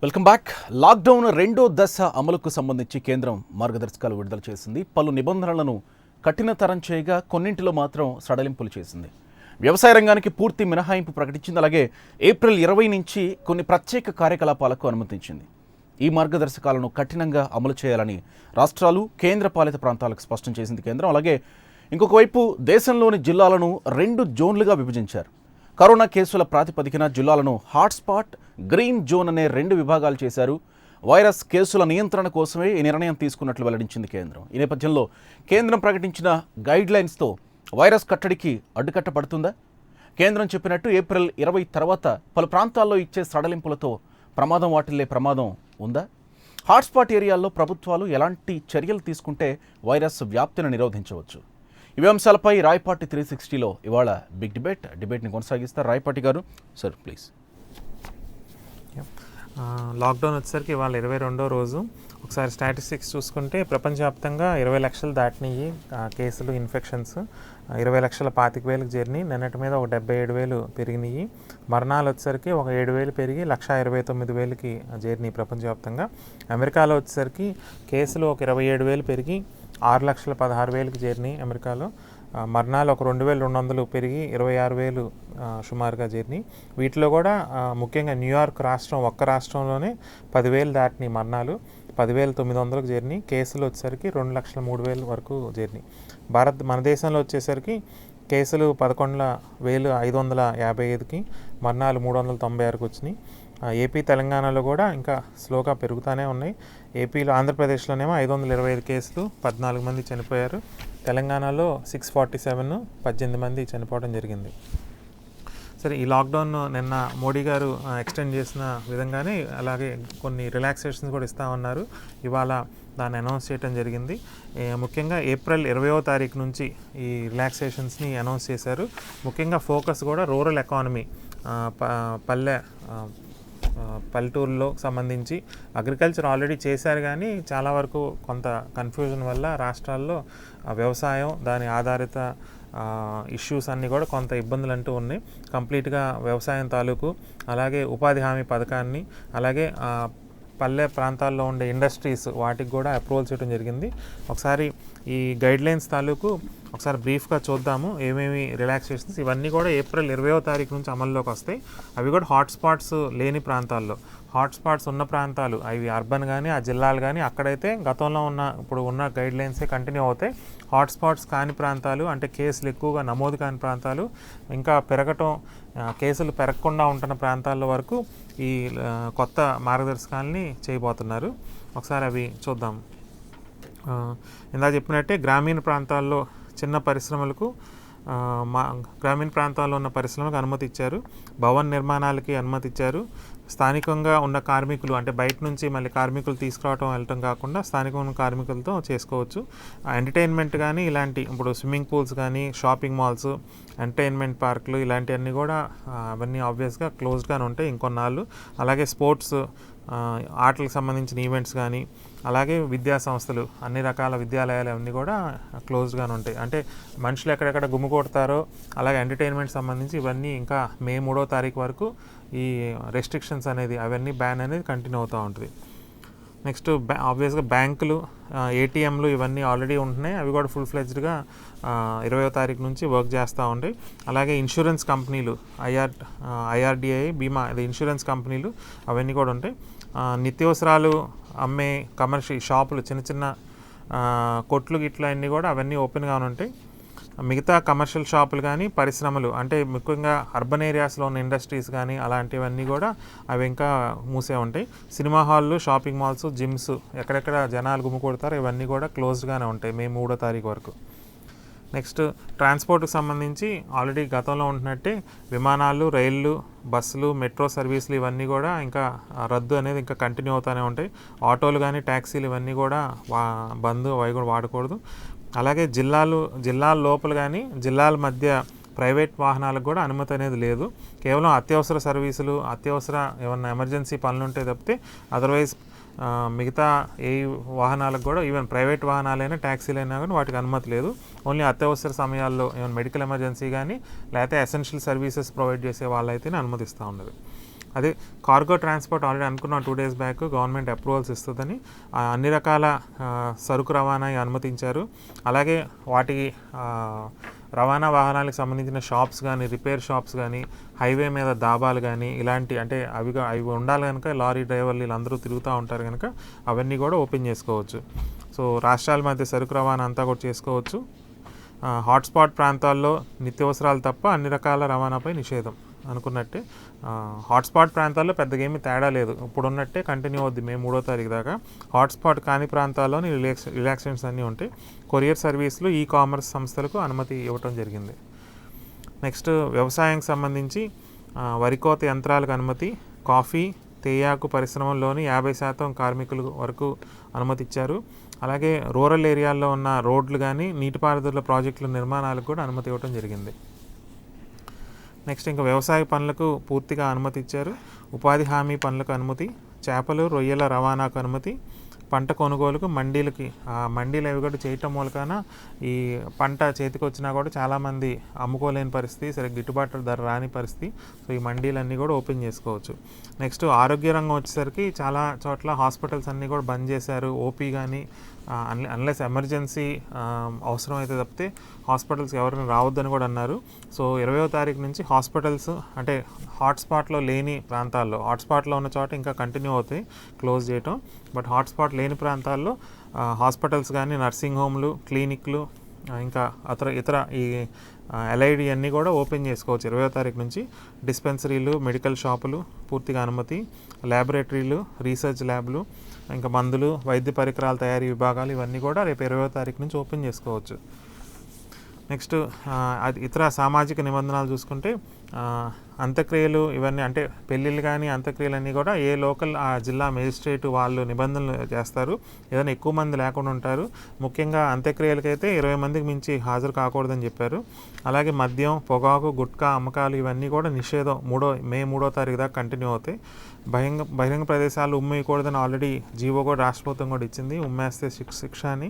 Welcome back. Lockdown రెండో దశ అమలుకు సంబంధించి కేంద్రం మార్గదర్శకాలు విడుదల చేసింది. పలు నిబంధనలను కఠినతరం చేయగా కొన్నింటిలో మాత్రం సడలింపులు చేసింది. వ్యవసాయ రంగానికి పూర్తి మినహాయింపు ప్రకటించింది. అలాగే ఏప్రిల్ 20 నుంచి కొన్ని ప్రత్యేక కార్యకలాపాలకు అనుమతించింది. ఈ మార్గదర్శకాలను కఠినంగా అమలు చేయాలని రాష్ట్రాలు, కేంద్రపాలిత ప్రాంతాలకు స్పష్టం చేసింది కేంద్రం. అలాగే ఇంకొక వైపు దేశంలోని జిల్లాలను 2 జోన్లుగా విభజించారు. కరోనా కేసుల ప్రాతిపదికన జిల్లాలను హాట్స్పాట్, గ్రీన్ జోన్ అనే 2 విభాగాలు చేశారు. వైరస్ కేసుల నియంత్రణ కోసమే ఈ నిర్ణయం తీసుకున్నట్లు వెల్లడించింది కేంద్రం. ఈ నేపథ్యంలో కేంద్రం ప్రకటించిన గైడ్లైన్స్తో వైరస్ కట్టడికి అడ్డుకట్ట పడుతుందా? కేంద్రం చెప్పినట్టు ఏప్రిల్ 20 తర్వాత పలు ప్రాంతాల్లో ఇచ్చే సడలింపులతో ప్రమాదం వాటిల్లే ప్రమాదం ఉందా? హాట్స్పాట్ ఏరియాల్లో ప్రభుత్వాలు ఎలాంటి చర్యలు తీసుకుంటే వైరస్ వ్యాప్తిని నిరోధించవచ్చు? ఇవే అంశాలపై రాయపాటి 360లో ఇవాళ బిగ్ డిబేట్ని కొనసాగిస్తారు రాయపాటి గారు. Sir please. లాక్డౌన్ వచ్చేసరికి ఇవాళ 22వ రోజు. ఒకసారి స్టాటిస్టిక్స్ చూసుకుంటే ప్రపంచవ్యాప్తంగా 20 లక్షలు దాటినాయి కేసులు, ఇన్ఫెక్షన్స్ 20,25,000కి చేరినాయి. నిన్నటి మీద ఒక 77,000 పెరిగినాయి. మరణాలు వచ్చేసరికి ఒక 7,000 పెరిగి 1,29,000కి చేరినాయి ప్రపంచవ్యాప్తంగా. అమెరికాలో వచ్చేసరికి కేసులు ఒక 27,000 పెరిగి 6,16,000కి చేరినాయి అమెరికాలో. మరణాలు ఒక 2,200 పెరిగి 26,000 సుమారుగా చేరినాయి. వీటిలో కూడా ముఖ్యంగా న్యూయార్క్ రాష్ట్రం, ఒక్క రాష్ట్రంలోనే 10,000 దాటినాయి మరణాలు. 10,900కి చేరినాయి. కేసులు వచ్చేసరికి 2,03,000 వరకు చేరినాయి. మన దేశంలో వచ్చేసరికి కేసులు 11,555కి, మరణాలు 396కి వచ్చినాయి. ఏపీ, తెలంగాణలో కూడా ఇంకా స్లోగా పెరుగుతూనే ఉన్నాయి. ఏపీలో, ఆంధ్రప్రదేశ్లోనేమో 525 కేసులు, 14 మంది చనిపోయారు. తెలంగాణలో 647, 18 మంది చనిపోవడం జరిగింది. సరే, ఈ లాక్డౌన్ నిన్న మోడీ గారు ఎక్స్టెండ్ చేసిన విధంగానే అలాగే కొన్ని రిలాక్సేషన్స్ కూడా ఇస్తామన్నారు. ఇవాళ దాన్ని అనౌన్స్ చేయడం జరిగింది. ముఖ్యంగా ఏప్రిల్ 20వ తారీఖు నుంచి ఈ రిలాక్సేషన్స్ని అనౌన్స్ చేశారు. ముఖ్యంగా ఫోకస్ కూడా రూరల్ ఎకానమీ, పల్లెటూరులో సంబంధించి. అగ్రికల్చర్ ఆల్రెడీ చేశారు, కానీ చాలా వరకు కొంత కన్ఫ్యూజన్ వల్ల రాష్ట్రాల్లో వ్యవసాయం, దాని ఆధారిత ఇష్యూస్ అన్నీ కూడా కొంత ఇబ్బందులు అంటూ ఉన్నాయి. కంప్లీట్గా వ్యవసాయం తాలూకు, అలాగే ఉపాధి హామీ పథకాన్ని, అలాగే పల్లె ప్రాంతాల్లో ఉండే ఇండస్ట్రీస్, వాటికి కూడా అప్రూవల్ చేయడం జరిగింది. ఒకసారి ఈ గైడ్లైన్స్ తాలూకు ఒకసారి బ్రీఫ్గా చూద్దాము. ఏమేమి రిలాక్సేషన్స్, ఇవన్నీ కూడా ఏప్రిల్ 20వ తారీఖు నుంచి అమల్లోకి వస్తాయి. అవి కూడా హాట్స్పాట్స్ లేని ప్రాంతాల్లో, హాట్స్పాట్స్ ఉన్న ప్రాంతాలు అవి అర్బన్ కానీ ఆ జిల్లాలు కానీ, అక్కడైతే గతంలో ఇప్పుడు ఉన్న గైడ్లైన్సే కంటిన్యూ అవుతాయి. హాట్స్పాట్స్ కాని ప్రాంతాలు, అంటే కేసులు ఎక్కువగా నమోదు కాని ప్రాంతాలు, ఇంకా కేసులు పెరగకుండా ఉంటున్న ప్రాంతాల వరకు ఈ కొత్త మార్గదర్శకాలని చేయబోతున్నారు. ఒకసారి అవి చూద్దాం. ఇందాక చెప్పినట్టే గ్రామీణ ప్రాంతాల్లో చిన్న పరిశ్రమలకు, గ్రామీణ ప్రాంతాల్లో ఉన్న పరిశ్రమలకు అనుమతి ఇచ్చారు. భవన నిర్మాణాలకి అనుమతి ఇచ్చారు. స్థానికంగా ఉన్న కార్మికులు, అంటే బయట నుంచి మళ్ళీ కార్మికులు తీసుకురావడం వెళ్ళటం కాకుండా స్థానికంగా ఉన్న కార్మికులతో చేసుకోవచ్చు. ఎంటర్టైన్మెంట్ కానీ, ఇలాంటి ఇప్పుడు స్విమ్మింగ్ పూల్స్ కానీ, షాపింగ్ మాల్స్, ఎంటర్టైన్మెంట్ పార్కులు, ఇలాంటివన్నీ కూడా అవన్నీ ఆబ్వియస్గా క్లోజ్డ్గానే ఉంటాయి ఇంకొన్నాళ్ళు. అలాగే స్పోర్ట్స్, ఆటలకు సంబంధించిన ఈవెంట్స్ కానీ, అలాగే విద్యా సంస్థలు, అన్ని రకాల విద్యాలయాలు అవన్నీ కూడా క్లోజ్డ్గానే ఉంటాయి. అంటే మనుషులు ఎక్కడెక్కడ గుమ్ము కొడతారో, అలాగే ఎంటర్టైన్మెంట్ సంబంధించి ఇవన్నీ ఇంకా మే 3వ తారీఖు వరకు ఈ రెస్ట్రిక్షన్స్ అనేది, అవన్నీ బ్యాన్ అనేది కంటిన్యూ అవుతూ ఉంటుంది. నెక్స్ట్ ఆబ్వియస్గా బ్యాంకులు, ఏటీఎంలు ఇవన్నీ ఆల్రెడీ ఉంటున్నాయి. అవి కూడా ఫుల్ ఫ్లెడ్జ్డ్గా 20వ తారీఖు నుంచి వర్క్ చేస్తూ ఉంటాయి. అలాగే ఇన్సూరెన్స్ కంపెనీలు, ఐఆర్డిఐ బీమా, అది ఇన్సూరెన్స్ కంపెనీలు అవన్నీ కూడా ఉంటాయి. నిత్యావసరాలు అమ్మే కమర్షియల్ షాపులు, చిన్న చిన్న కొట్లు గిట్లు అన్నీ కూడా అవన్నీ ఓపెన్గా ఉంటాయి. మిగతా కమర్షియల్ షాపులు కానీ, పరిశ్రమలు, అంటే ముఖ్యంగా అర్బన్ ఏరియాస్లో ఉన్న ఇండస్ట్రీస్ కానీ అలాంటివన్నీ కూడా అవి ఇంకా మూసే ఉంటాయి. సినిమా హాళ్ళు, షాపింగ్ మాల్స్, జిమ్స్, ఎక్కడెక్కడ జనాలు గుమ్ముకొడతారో ఇవన్నీ కూడా క్లోజ్డ్గానే ఉంటాయి మే 3వ తారీఖు వరకు. నెక్స్ట్ ట్రాన్స్పోర్ట్కి సంబంధించి ఆల్రెడీ గతంలో ఉంటున్నట్టే విమానాలు, రైళ్ళు, బస్సులు, మెట్రో సర్వీసులు ఇవన్నీ కూడా ఇంకా రద్దు అనేది ఇంకా కంటిన్యూ అవుతూనే ఉంటాయి. ఆటోలు కానీ, ట్యాక్సీలు ఇవన్నీ కూడా బంద్, అవి కూడా వాడకూడదు. అలాగే జిల్లాల లోపల కానీ, జిల్లాల మధ్య ప్రైవేట్ వాహనాలకు కూడా అనుమతి అనేది లేదు. కేవలం అత్యవసర సర్వీసులు, అత్యవసర ఏమన్నా ఎమర్జెన్సీ పనులు ఉంటే తప్పితే అదర్వైజ్ మిగతా ఏ వాహనాలకు కూడా, ఈవెన్ ప్రైవేట్ వాహనాలైనా ట్యాక్సీలైనా కానీ వాటికి అనుమతి లేదు. ఓన్లీ అత్యవసర సమయాల్లో ఏమైనా మెడికల్ ఎమర్జెన్సీ కానీ, లేకపోతే ఎసెన్షియల్ సర్వీసెస్ ప్రొవైడ్ చేసే వాళ్ళైతేనే అనుమతిస్తూ ఉండదు. అదే కార్గో ట్రాన్స్పోర్ట్ ఆల్రెడీ అనుకున్నాం 2 days బ్యాక్ గవర్నమెంట్ అప్రూవల్స్ ఇస్తుందని. అన్ని రకాల సరుకు రవాణా అనుమతించారు. అలాగే వాటికి రవాణా వాహనాలకు సంబంధించిన షాప్స్ కానీ, రిపేర్ షాప్స్ కానీ, హైవే మీద దాబాలు కానీ, ఇలాంటి అంటే అవి ఉండాలి కనుక లారీ డ్రైవర్లు వీళ్ళందరూ తిరుగుతూ ఉంటారు కనుక అవన్నీ కూడా ఓపెన్ చేసుకోవచ్చు. సో రాష్ట్రాల మధ్య సరుకు రవాణా అంతా కూడా చేసుకోవచ్చు. హాట్స్పాట్ ప్రాంతాల్లో నిత్యావసరాలు తప్ప అన్ని రకాల రవాణాపై నిషేధం అనుకున్నట్టే. హాట్స్పాట్ ప్రాంతాల్లో పెద్దగా ఏమీ తేడా లేదు, ఇప్పుడున్నట్టే కంటిన్యూ అవుద్ది మే 3వ తారీఖు దాకా. హాట్స్పాట్ కాని ప్రాంతాల్లోని రిలాక్సేషన్స్ అన్నీ ఉంటాయి. కొరియర్ సర్వీసులు, ఈ కామర్స్ సంస్థలకు అనుమతి ఇవ్వటం జరిగింది. నెక్స్ట్ వ్యవసాయానికి సంబంధించి వరి కోత యంత్రాలకు అనుమతి, కాఫీ తేయాకు పరిశ్రమల్లోని 50% కార్మికులు వరకు అనుమతి ఇచ్చారు. అలాగే రూరల్ ఏరియాల్లో ఉన్న రోడ్లు కానీ, నీటిపారుదల ప్రాజెక్టుల నిర్మాణాలకు కూడా అనుమతి ఇవ్వడం జరిగింది. నెక్స్ట్ ఇంకా వ్యవసాయ పనులకు పూర్తిగా అనుమతి ఇచ్చారు. ఉపాధి హామీ పనులకు అనుమతి, చేపలు రొయ్యల రవాణాకు అనుమతి, పంట కొనుగోలుకు మండీలకి మండీలు అవి కూడా చేయటం మూలకాన ఈ పంట చేతికి వచ్చినా కూడా చాలామంది అమ్ముకోలేని పరిస్థితి, సరే గిట్టుబాటు ధర రాని పరిస్థితి. సో ఈ మండీలన్నీ కూడా ఓపెన్ చేసుకోవచ్చు. నెక్స్ట్ ఆరోగ్య రంగం వచ్చేసరికి చాలా చోట్ల హాస్పిటల్స్ అన్నీ కూడా బంద్ చేశారు. ఓపీ కానీ అన్లెస్ ఎమర్జెన్సీ అవసరం అయితే తప్పితే హాస్పిటల్స్ ఎవరైనా రావద్దని కూడా అన్నారు. సో 20వ తారీఖు నుంచి హాస్పిటల్స్ అంటే హాట్స్పాట్లో లేని ప్రాంతాల్లో, హాట్స్పాట్లో ఉన్న చోట ఇంకా కంటిన్యూ అవుతాయి క్లోజ్ చేయటం, బట్ హాట్స్పాట్ లేని ప్రాంతాల్లో హాస్పిటల్స్ కానీ, నర్సింగ్ హోమ్లు, క్లినిక్లు, ఇంకా ఇతర ఈ ఎల్ఐడి అన్నీ కూడా ఓపెన్ చేసుకోవచ్చు 20వ తారీఖు నుంచి. డిస్పెన్సరీలు, మెడికల్ షాపులు పూర్తిగా అనుమతి, ల్యాబొరేటరీలు, రీసెర్చ్ ల్యాబ్లు, ఇంకా మందులు, వైద్య పరికరాల తయారీ విభాగాలు ఇవన్నీ కూడా రేపు 20వ తారీఖు నుంచి ఓపెన్ చేసుకోవచ్చు. నెక్స్ట్ అది ఇతర సామాజిక నిబంధనలు చూసుకుంటే అంత్యక్రియలు ఇవన్నీ అంటే పెళ్ళిళ్ళు కానీ అంత్యక్రియలు అన్నీ కూడా ఏ లోకల్ ఆ జిల్లా మేజిస్ట్రేట్ వాళ్ళు నిబంధనలు చేస్తారు. ఏదైనా ఎక్కువ మంది లేకుండా ఉంటారు. ముఖ్యంగా అంత్యక్రియలకైతే 20 మందికి మించి హాజరు కాకూడదని చెప్పారు. అలాగే మద్యం, పొగాకు, గుట్కా అమ్మకాలు ఇవన్నీ కూడా నిషేధం మే 3వ తారీఖు దాకా కంటిన్యూ అవుతాయి. బహిరంగ ప్రదేశాలు ఉమ్మేయకూడదని ఆల్రెడీ జీవో కూడా రాష్ట్ర ప్రభుత్వం కూడా ఇచ్చింది. ఉమ్మేస్తే శిక్ష అని,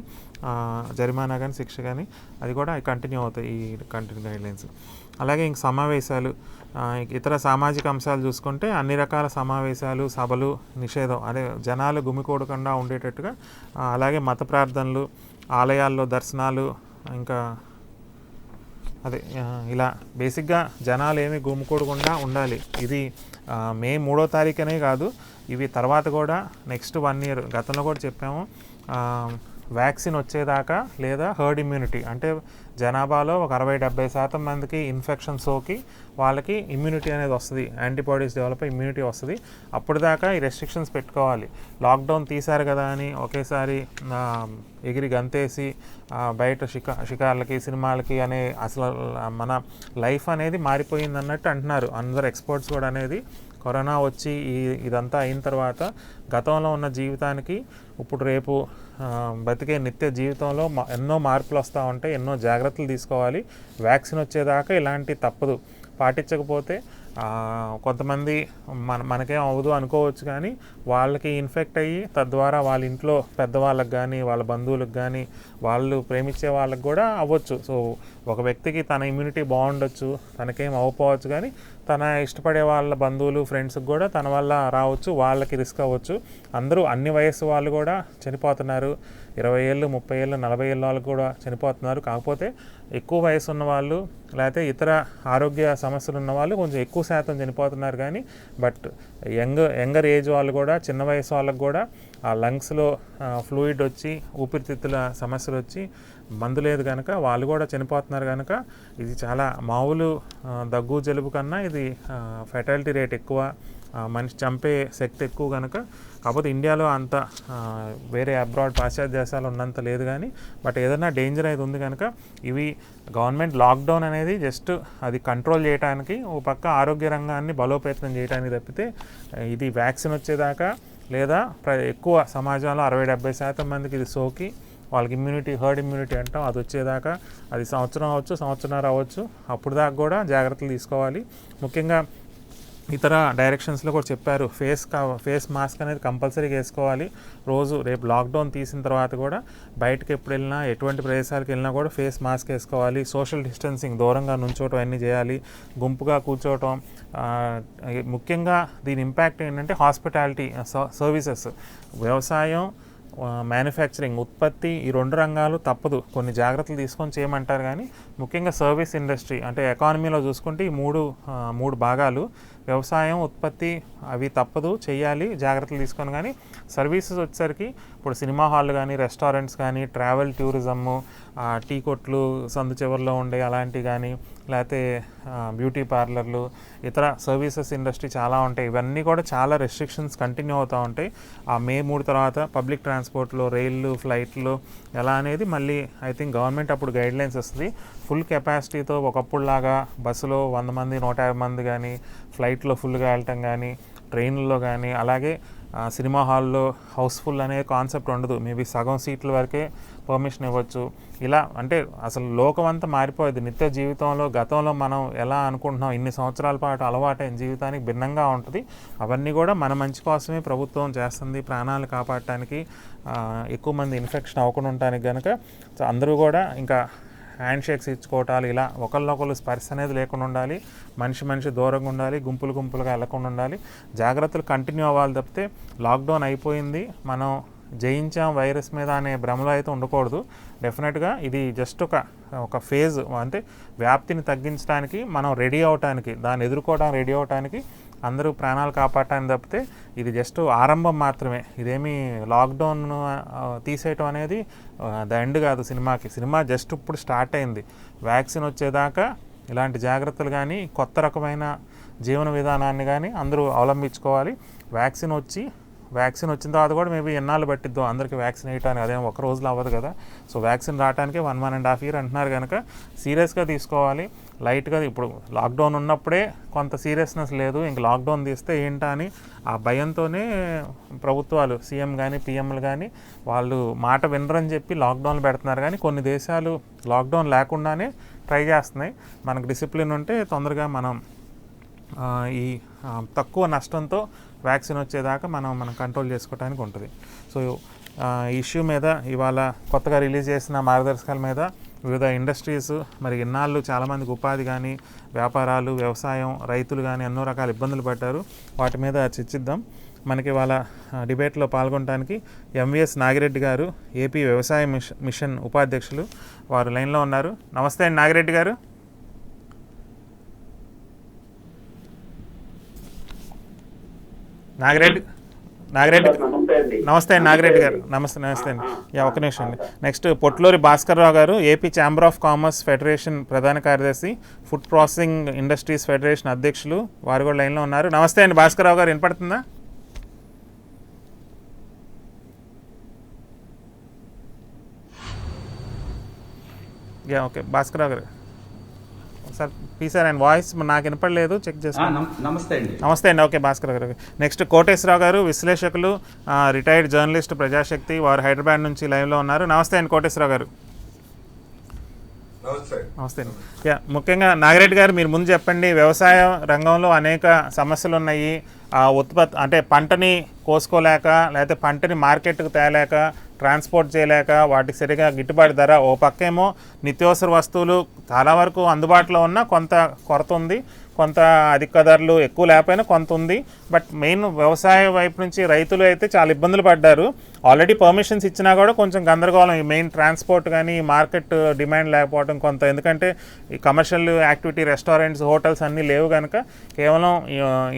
జరిమానా కానీ శిక్ష కానీ అది కూడా కంటిన్యూ అవుతాయి ఈ కంటిన్యూ గైడ్లైన్స్. అలాగే ఇంక సమావేశాలు, ఇతర సామాజిక అంశాలు చూసుకుంటే అన్ని రకాల సమావేశాలు, సభలు నిషేధం, అదే జనాలు గుమికూడకుండా ఉండేటట్టుగా. అలాగే మత ప్రార్థనలు, ఆలయాల్లో దర్శనాలు, ఇంకా అదే ఇలా బేసిక్గా జనాలు ఏమీ గుమికూడకుండా ఉండాలి. ఇది మే 3వ తారీఖునే కాదు, ఇవి తర్వాత కూడా నెక్స్ట్ 1 year గతంలో కూడా చెప్పాము. వ్యాక్సిన్ వచ్చేదాకా లేదా హర్డ్ ఇమ్యూనిటీ అంటే జనాభాలో ఒక 60-70% మందికి ఇన్ఫెక్షన్ సోకి వాళ్ళకి ఇమ్యూనిటీ అనేది వస్తుంది, యాంటీబాడీస్ డెవలప్ అయ్యి ఇమ్యూనిటీ వస్తుంది. అప్పుడు దాకా ఈ రెస్ట్రిక్షన్స్ పెట్టుకోవాలి. లాక్డౌన్ తీశారు కదా అని ఒకేసారి ఎగిరి గంతేసి బయట షికార్లకి, సినిమాలకి అనే అసలు మన లైఫ్ అనేది మారిపోయింది అన్నట్టు అంటున్నారు అందరు ఎక్స్పర్ట్స్ కూడా. అనేది కరోనా వచ్చి ఇదంతా అయిన తర్వాత గతంలో ఉన్న జీవితానికి ఇప్పుడు రేపు బతికే నిత్య జీవితంలో ఎన్నో మార్పులు వస్తూ ఉంటాయి, ఎన్నో జాగ్రత్తలు తీసుకోవాలి. వ్యాక్సిన్ వచ్చేదాకా ఇలాంటి తప్పదు. పాటించకపోతే కొంతమంది మనకేం అవ్వదు అనుకోవచ్చు, కానీ వాళ్ళకి ఇన్ఫెక్ట్ అయ్యి తద్వారా వాళ్ళ ఇంట్లో పెద్దవాళ్ళకి కానీ, వాళ్ళ బంధువులకు కానీ, వాళ్ళు ప్రేమించే వాళ్ళకి కూడా అవ్వచ్చు. సో ఒక వ్యక్తికి తన ఇమ్యూనిటీ బాగుండొచ్చు, తనకేం అవ్వకపోవచ్చు, కానీ తన ఇష్టపడే వాళ్ళ బంధువులు, ఫ్రెండ్స్కి కూడా తన వల్ల రావచ్చు, వాళ్ళకి రిస్క్ అవ్వచ్చు. అందరూ అన్ని వయస్సు వాళ్ళు కూడా చనిపోతున్నారు. 20 ఏళ్ళు, 30 ఏళ్ళు, 40 ఏళ్ళ వాళ్ళు కూడా చనిపోతున్నారు. కాకపోతే ఎక్కువ వయసు ఉన్న వాళ్ళు లేకపోతే ఇతర ఆరోగ్య సమస్యలు ఉన్న వాళ్ళు కొంచెం ఎక్కువ శాతం చనిపోతున్నారు. కానీ బట్ యంగర్ ఏజ్ వాళ్ళు కూడా, చిన్న వయసు వాళ్ళకు కూడా ఆ లంగ్స్లో ఫ్లూయిడ్ వచ్చి, ఊపిరితిత్తుల సమస్యలు వచ్చి మందు లేదు కనుక వాళ్ళు కూడా చనిపోతున్నారు. కనుక ఇది చాలా మామూలు దగ్గు జలుబు కన్నా ఇది ఫెటాలిటీ రేట్ ఎక్కువ, మనిషి చంపే శక్తి ఎక్కువ కనుక. కాకపోతే ఇండియాలో అంత వేరే అబ్రాడ్ పాశ్చాత్య దేశాలు ఉన్నంత లేదు, కానీ బట్ ఏదైనా డేంజర్ అయితే ఉంది కనుక ఇవి గవర్నమెంట్ లాక్డౌన్ అనేది జస్ట్ అది కంట్రోల్ చేయడానికి, ఒక పక్క ఆరోగ్య రంగాన్ని బలోపేతం చేయడానికి తప్పితే ఇది వ్యాక్సిన్ వచ్చేదాకా లేదా ఎక్కువ సమాజంలో 60-70% మందికి ఇది సోకి వాళ్ళకి ఇమ్యూనిటీ, హర్డ్ ఇమ్యూనిటీ అంటాం, అది వచ్చేదాకా అది సంవత్సరం అవ్వచ్చు, సంవత్సరాలు అవ్వచ్చు, అప్పుడు దాకా కూడా జాగ్రత్తలు తీసుకోవాలి. ముఖ్యంగా ఇతర డైరెక్షన్స్లో కూడా చెప్పారు. ఫేస్ మాస్క్ అనేది కంపల్సరీగా వేసుకోవాలి రోజు. రేపు లాక్డౌన్ తీసిన తర్వాత కూడా బయటకు ఎప్పుడు వెళ్ళినా, ఎటువంటి ప్రదేశాలకు వెళ్ళినా కూడా ఫేస్ మాస్క్ వేసుకోవాలి. సోషల్ డిస్టెన్సింగ్, దూరంగా నుంచోవటం అన్నీ చేయాలి. గుంపుగా కూర్చోవటం. ముఖ్యంగా దీని ఇంపాక్ట్ ఏంటంటే హాస్పిటాలిటీ సర్వీసెస్, వ్యవసాయం, మ్యానుఫ్యాక్చరింగ్, ఉత్పత్తి, ఈ 2 రంగాలు తప్పదు కొన్ని జాగ్రత్తలు తీసుకొని చేయమంటారు. కానీ ముఖ్యంగా సర్వీస్ ఇండస్ట్రీ అంటే ఎకానమీలో చూసుకుంటే ఈ మూడు భాగాలు, వ్యవసాయం, ఉత్పత్తి, అవి తప్పదు చేయాలి జాగ్రత్తలు తీసుకొని. కానీ సర్వీసెస్ వచ్చేసరికి ఇప్పుడు సినిమా హాల్ కానీ, రెస్టారెంట్స్ కానీ, ట్రావెల్ టూరిజము, టీ కొట్లు సందు చివరిలో ఉండే అలాంటివి కానీ, లేకపోతే బ్యూటీ పార్లర్లు, ఇతర సర్వీసెస్ ఇండస్ట్రీ చాలా ఉంటాయి. ఇవన్నీ కూడా చాలా రెస్ట్రిక్షన్స్ కంటిన్యూ అవుతూ ఉంటాయి. May 3 తర్వాత పబ్లిక్ ట్రాన్స్పోర్ట్లో, రైళ్ళు, ఫ్లైట్లు ఎలా అనేది మళ్ళీ ఐ థింక్ గవర్నమెంట్ అప్పుడు గైడ్లైన్స్ వస్తుంది. ఫుల్ కెపాసిటీతో ఒకప్పుడులాగా బస్సులో 100 మంది 150 మంది కానీ, ఫ్లైట్లో ఫుల్గా వెళ్ళటం కానీ, ట్రైన్లలో కానీ, అలాగే సినిమా హాల్లో హౌస్ఫుల్ అనే కాన్సెప్ట్ ఉండదు. మేబీ సగం సీట్ల వరకే పర్మిషన్ ఇవ్వచ్చు. ఇలా అంటే అసలు లోకం అంతా మారిపోయేది. నిత్య జీవితంలో గతంలో మనం ఎలా అనుకుంటున్నాం, ఇన్ని సంవత్సరాల పాటు అలవాటైన జీవితానికి భిన్నంగా ఉంటుంది. అవన్నీ కూడా మన మంచి కోసమే ప్రభుత్వం చేస్తుంది, ప్రాణాలు కాపాడటానికి, ఎక్కువ మంది ఇన్ఫెక్షన్ అవ్వకుండా ఉండటానికి. కనుక అందరూ కూడా ఇంకా హ్యాండ్ షేక్స్ ఇచ్చుకోవటాలు, ఇలా ఒకళ్ళొకళ్ళు స్పర్శ అనేది లేకుండా ఉండాలి. మనిషి దూరంగా ఉండాలి. గుంపులుగా వెళ్ళకుండా ఉండాలి. జాగ్రత్తలు కంటిన్యూ అవ్వాలి తప్పితే లాక్డౌన్ అయిపోయింది, మనం జయించాం వైరస్ మీద అనే భ్రమలో అయితే ఉండకూడదు. డెఫినెట్గా ఇది జస్ట్ ఒక ఫేజ్, అంటే వ్యాప్తిని తగ్గించడానికి మనం రెడీ అవటానికి, దాన్ని ఎదుర్కోవడానికి రెడీ అవటానికి అందరూ ప్రాణాలు కాపాడటానికి తప్పితే ఇది జస్ట్ ఆరంభం మాత్రమే. ఇదేమీ లాక్డౌన్ తీసేయటం అనేది ద ఎండ్ కాదు సినిమాకి. సినిమా జస్ట్ ఇప్పుడు స్టార్ట్ అయింది. వ్యాక్సిన్ వచ్చేదాకా ఇలాంటి జాగ్రత్తలు కానీ, కొత్త రకమైన జీవన విధానాన్ని కానీ అందరూ అవలంబించుకోవాలి. వ్యాక్సిన్ వచ్చిన తర్వాత కూడా మేబీ ఎన్నాళ్ళు పట్టిద్దో అందరికీ వ్యాక్సిన్ వేయటానికి, అదేమో ఒక రోజులో అవ్వదు కదా. సో వ్యాక్సిన్ రావడానికి 1.5 years అంటున్నారు కనుక సీరియస్గా తీసుకోవాలి. లైట్గా ఇప్పుడు లాక్డౌన్ ఉన్నప్పుడే కొంత సీరియస్నెస్ లేదు, ఇంక లాక్డౌన్ తీస్తే ఏంటా అని ఆ భయంతోనే ప్రభుత్వాలు, సీఎం కానీ, పిఎంలు కానీ వాళ్ళు మాట వినరని చెప్పి లాక్డౌన్లు పెడుతున్నారు. కానీ కొన్ని దేశాలు లాక్డౌన్ లేకుండానే ట్రై చేస్తున్నాయి. మనకు డిసిప్లిన్ ఉంటే తొందరగా మనం ఈ తక్కువ నష్టంతో వ్యాక్సిన్ వచ్చేదాకా మనం కంట్రోల్ చేసుకోవడానికి ఉంటుంది. సో ఈ ఇష్యూ మీద ఇవాళ కొత్తగా రిలీజ్ చేసిన మార్గదర్శకాల మీద వివిధ ఇండస్ట్రీస్, మరి ఇన్నాళ్ళు చాలామందికి ఉపాధి కానీ, వ్యాపారాలు, వ్యవసాయం, రైతులు కానీ ఎన్నో రకాల ఇబ్బందులు పడ్డారు. వాటి మీద చర్చిద్దాం. మనకి ఇవాళ డిబేట్లో పాల్గొనడానికి ఎంవిఎస్ నాగిరెడ్డి గారు, ఏపీ వ్యవసాయ మిషన్ ఉపాధ్యక్షులు, వారు లైన్లో ఉన్నారు. నమస్తే అండి నాగిరెడ్డి గారు. నాగిరెడ్డి నమస్తే అండి నాగిరెడ్డి గారు. నమస్తే అండి. ఒక నిమిషం అండి. నెక్స్ట్ పొట్లూరి భాస్కర్ రావు గారు, AP chamber of commerce federation ప్రధాన కార్యదర్శి, ఫుడ్ ప్రాసెసింగ్ ఇండస్ట్రీస్ ఫెడరేషన్ అధ్యక్షులు, వారు కూడా లైన్లో ఉన్నారు. నమస్తే అండి భాస్కర్ రావు గారు, వినపడుతుందా? ఓకే భాస్కర్ రావు గారు సార్, ప్లీజ్ సార్, ఆయన వాయిస్ నాకు వినపడలేదు, చెక్ చేసుకోండి. నమస్తే అండి. ఓకే భాస్కర్ గారు. నెక్స్ట్ కోటేశ్వరరావు గారు, విశ్లేషకులు, రిటైర్డ్ జర్నలిస్ట్, ప్రజాశక్తి, వారు హైదరాబాద్ నుంచి లైవ్లో ఉన్నారు. నమస్తే అండి కోటేశ్వరరావు గారు. నమస్తే అండి. ముఖ్యంగా నాగిరెడ్డి గారు, మీరు ముందు చెప్పండి, వ్యవసాయ రంగంలో అనేక సమస్యలు ఉన్నాయి. ఉత్పత్తి అంటే పంటని కోసుకోలేక, లేకపోతే పంటని మార్కెట్కు తేలేక, ట్రాన్స్పోర్ట్ చేయలేక, వాటికి సరిగా గిట్టుబాటు ధర, ఓ పక్కేమో నిత్యావసర వస్తువులు చాలా వరకు అందుబాటులో ఉన్న కొంత కొరత ఉంది, కొంత అధిక ధరలు ఎక్కువ లేకపోయినా కొంత ఉంది. బట్ మెయిన్ వ్యవసాయ వైపు నుంచి రైతులు అయితే చాలా ఇబ్బందులు పడ్డారు. ఆల్రెడీ పర్మిషన్స్ ఇచ్చినా కూడా కొంచెం గందరగోళం, ఈ మెయిన్ ట్రాన్స్పోర్ట్ కానీ, మార్కెట్ డిమాండ్ లేకపోవడం కొంత, ఎందుకంటే ఈ కమర్షియల్ యాక్టివిటీ, రెస్టారెంట్స్, హోటల్స్ అన్నీ లేవు కనుక కేవలం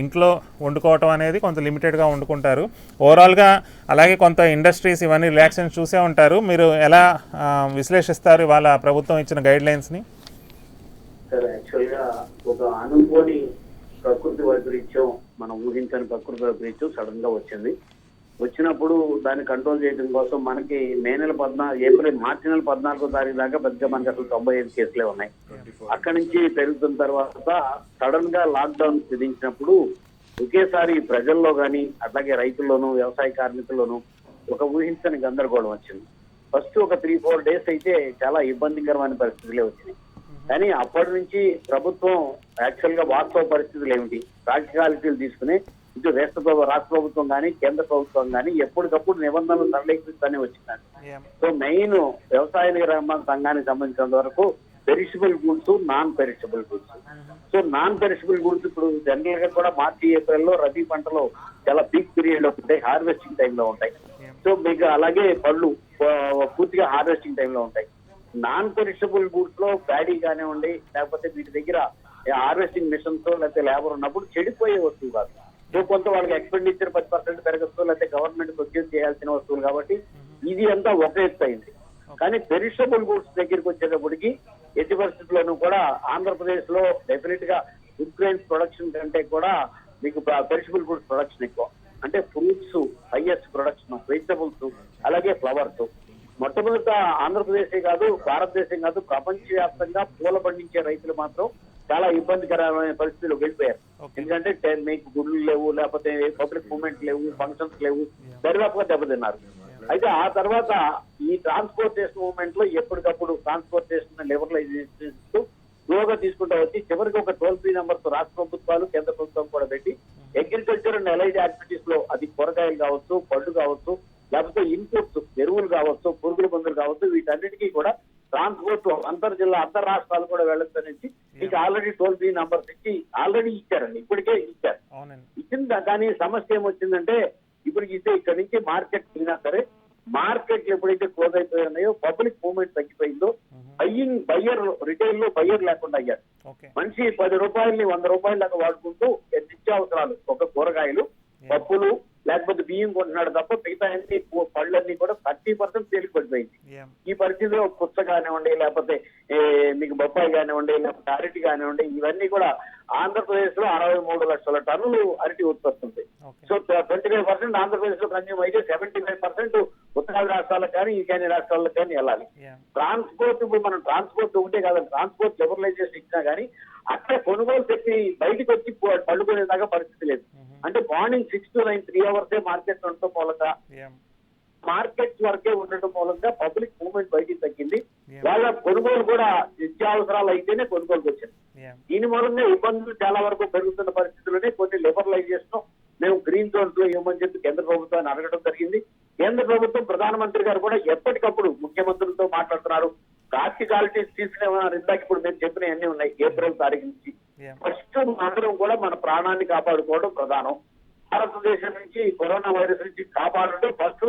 ఇంట్లో వండుకోవటం అనేది కొంత లిమిటెడ్గా వండుకుంటారు ఓవరాల్గా. అలాగే కొంత ఇండస్ట్రీస్ ఇవన్నీ రిలాక్సేషన్ చూసే ఉంటారు. మీరు ఎలా విశ్లేషిస్తారు ఇవాళ ప్రభుత్వం ఇచ్చిన గైడ్లైన్స్ని? సార్, యాక్చువల్గా ఒక అనుకోని ప్రకృతి వైపరీత్యం, మనం ఊహించని ప్రకృతి వైపరీత్యం సడన్ గా వచ్చినప్పుడు దాన్ని కంట్రోల్ చేయడం కోసం మనకి మార్చి నెల 14వ తారీఖు దాకా పెద్దగా మనకి అసలు 95 కేసులే ఉన్నాయి. అక్కడి నుంచి పెరుగుతున్న తర్వాత సడన్ గా లాక్డౌన్ విధించినప్పుడు ఒకేసారి ప్రజల్లో కానీ, అట్లాగే రైతుల్లోనూ, వ్యవసాయ కార్మికుల్లోనూ ఒక ఊహించని గందరగోళం వచ్చింది. ఫస్ట్ ఒక 3-4 days అయితే చాలా ఇబ్బందికరమైన పరిస్థితులే వచ్చినాయి. కానీ అప్పటి నుంచి ప్రభుత్వం యాక్చువల్ గా వాస్తవ పరిస్థితులు ఏమిటి, ప్రాక్టికాలిటీలు తీసుకుని ఇటు రాష్ట్ర ప్రభుత్వం కానీ కేంద్ర ప్రభుత్వం కానీ ఎప్పటికప్పుడు నిబంధనలు సరళీకరిస్తూనే వచ్చిందండి. సో మెయిన్ వ్యవసాయ నిర్మాణ సంఘానికి సంబంధించినంత వరకు perishable goods, non perishable goods. So non perishable goods ఇప్పుడు జనరల్ గా కూడా మార్చి ఏప్రిల్ లో రబీ పంటలో చాలా పీక్ పీరియడ్ లో ఉంటాయి, హార్వెస్టింగ్ టైంలో ఉంటాయి. సో మీకు అలాగే పళ్ళు పూర్తిగా హార్వెస్టింగ్ టైంలో ఉంటాయి. నాన్ పెరిషబుల్ గూడ్స్ లో ప్యాడీ కానివ్వండి, లేకపోతే వీటి దగ్గర హార్వెస్టింగ్ మిషన్స్ లేకపోతే లేబర్ ఉన్నప్పుడు చెడిపోయే వస్తువు కాదు. సో కొంత వాళ్ళకి ఎక్స్పెండిచర్ 10% పెరగచ్చు, లేకపోతే గవర్నమెంట్ ప్రొడ్యూస్ చేయాల్సిన వస్తువులు కాబట్టి ఇది అంతా ఒక ఎత్తు అయింది. కానీ పెరిషబుల్ గూడ్స్ దగ్గరికి వచ్చేటప్పటికి ఎట్టి పరిస్థితుల్లోనూ కూడా ఆంధ్రప్రదేశ్ లో డెఫినెట్ గా ఫుడ్ గ్రెయిన్స్ ప్రొడక్షన్ కంటే కూడా మీకు పెరిషబుల్ గూడ్స్ ప్రొడక్షన్ ఎక్కువ. అంటే ఫ్రూట్స్ హైయెస్ట్ ప్రొడక్షన్, వెజిటబుల్స్ అలాగే ఫ్లవర్స్. మొట్టమొదట ఆంధ్రప్రదేశే కాదు, భారతదేశం కాదు, ప్రపంచవ్యాప్తంగా పూల పండించే రైతులు మాత్రం చాలా ఇబ్బందికరమైన పరిస్థితులు వెళ్ళిపోయారు. ఎందుకంటే మీకు గుళ్ళు లేవు, లేకపోతే పబ్లిక్ మూవ్మెంట్ లేవు, ఫంక్షన్స్ లేవు, దరిదాపుగా దెబ్బతిన్నారు. అయితే ఆ తర్వాత ఈ ట్రాన్స్పోర్టేషన్ మూవ్మెంట్ లో ఎప్పటికప్పుడు ట్రాన్స్పోర్టేషన్ లిబరలైజేషన్ స్లోగా తీసుకుంటూ వచ్చి చివరికి ఒక టోల్ ఫ్రీ నెంబర్స్ రాష్ట్ర ప్రభుత్వాలు కేంద్ర ప్రభుత్వం కూడా పెట్టి అగ్రికల్చర్ అండ్ ఎలైడ్ యాక్టివిటీస్ లో అది కూరగాయలు కావచ్చు, పళ్ళు కావచ్చు, లేకపోతే ఇన్పుట్స్ ఎరువులు కావచ్చు, పురుగుల మందులు కావచ్చు, వీటన్నిటికీ కూడా ట్రాన్స్పోర్ట్ అంతర్ జిల్లా అంతర్ రాష్ట్రాలు కూడా వెళ్ళొచ్చనేసి మీకు ఆల్రెడీ టోల్ ఫ్రీ నంబర్స్ ఇచ్చి ఆల్రెడీ ఇచ్చారండి, ఇప్పటికే ఇచ్చారు. ఇచ్చింది కానీ సమస్య ఏమొచ్చిందంటే ఇప్పుడు ఇస్తే ఇక్కడ నుంచి మార్కెట్ అయినా సరే మార్కెట్లు ఎప్పుడైతే క్లోజ్ అయిపోయినాయో పబ్లిక్ మూవ్మెంట్ తగ్గిపోయిందో బయ్యర్ రిటైల్ లో బయ్యర్ లేకుండా అయ్యారు. మనిషి 10 రూపాయలని 100 రూపాయల దాకా వాడుకుంటూ నిత్యావసరాలు ఒక కూరగాయలు, పప్పులు లేకపోతే బియ్యం కొంటున్నాడు తప్ప మిగతా అన్ని పళ్ళన్నీ కూడా 30% తేలిక పడిపోయింది. ఈ పరిస్థితిలో పుచ్చ కానివ్వండి, లేకపోతే మీకు బొప్పాయి కానివ్వండి, లేకపోతే అరటి కానివ్వండి, ఇవన్నీ కూడా ఆంధ్రప్రదేశ్ లో 63 లక్షల టన్నులు అరటి ఉత్పత్తి ఉంది. సో 25% ఆంధ్రప్రదేశ్ లో కన్జ్యూమ్ అయితే 75% ఉత్తరాది రాష్ట్రాలకు కానీ ఈ కానీ రాష్ట్రాలకు కానీ వెళ్ళాలి. ట్రాన్స్పోర్ట్ ఇప్పుడు మనం ట్రాన్స్పోర్ట్ ఉంటే కాదు, ట్రాన్స్పోర్ట్ లిబరలైజేషన్ ఇచ్చినా కానీ అక్కడ కొనుగోలు పెట్టి బయటకు వచ్చి పడుకునేదాకా పరిస్థితి లేదు. అంటే మార్నింగ్ 6 to 9 3 hours మార్కెట్ ఉండటం మూలంగా, మార్కెట్ వరకే ఉండటం మూలంగా పబ్లిక్ మూవ్మెంట్ బయటికి తగ్గింది. వాళ్ళ కొనుగోలు కూడా నిత్యావసరాలు అయితేనే కొనుగోలుకి వచ్చింది. దీని మూలంగా ఇబ్బందులు చాలా వరకు పెరుగుతున్న పరిస్థితుల్లోనే కొన్ని లిబరలైజేషన్ మేము గ్రీన్ జోన్స్ లో ఇవ్వమని చెప్పి కేంద్ర ప్రభుత్వాన్ని అడగడం జరిగింది. కేంద్ర ప్రభుత్వం ప్రధానమంత్రి గారు కూడా ఎప్పటికప్పుడు ముఖ్యమంత్రులతో మాట్లాడుతున్నారు. ప్రాక్టికాలిటీస్ తీసుకునేవారు. ఇందాక ఇప్పుడు మేము చెప్పిన అన్ని ఉన్నాయి. ఏప్రిల్ తారీఖు నుంచి ఫస్ట్ అందరం కూడా మన ప్రాణాన్ని కాపాడుకోవడం ప్రధానం. భారతదేశం నుంచి కరోనా వైరస్ నుంచి కాపాడడం ఫస్ట్.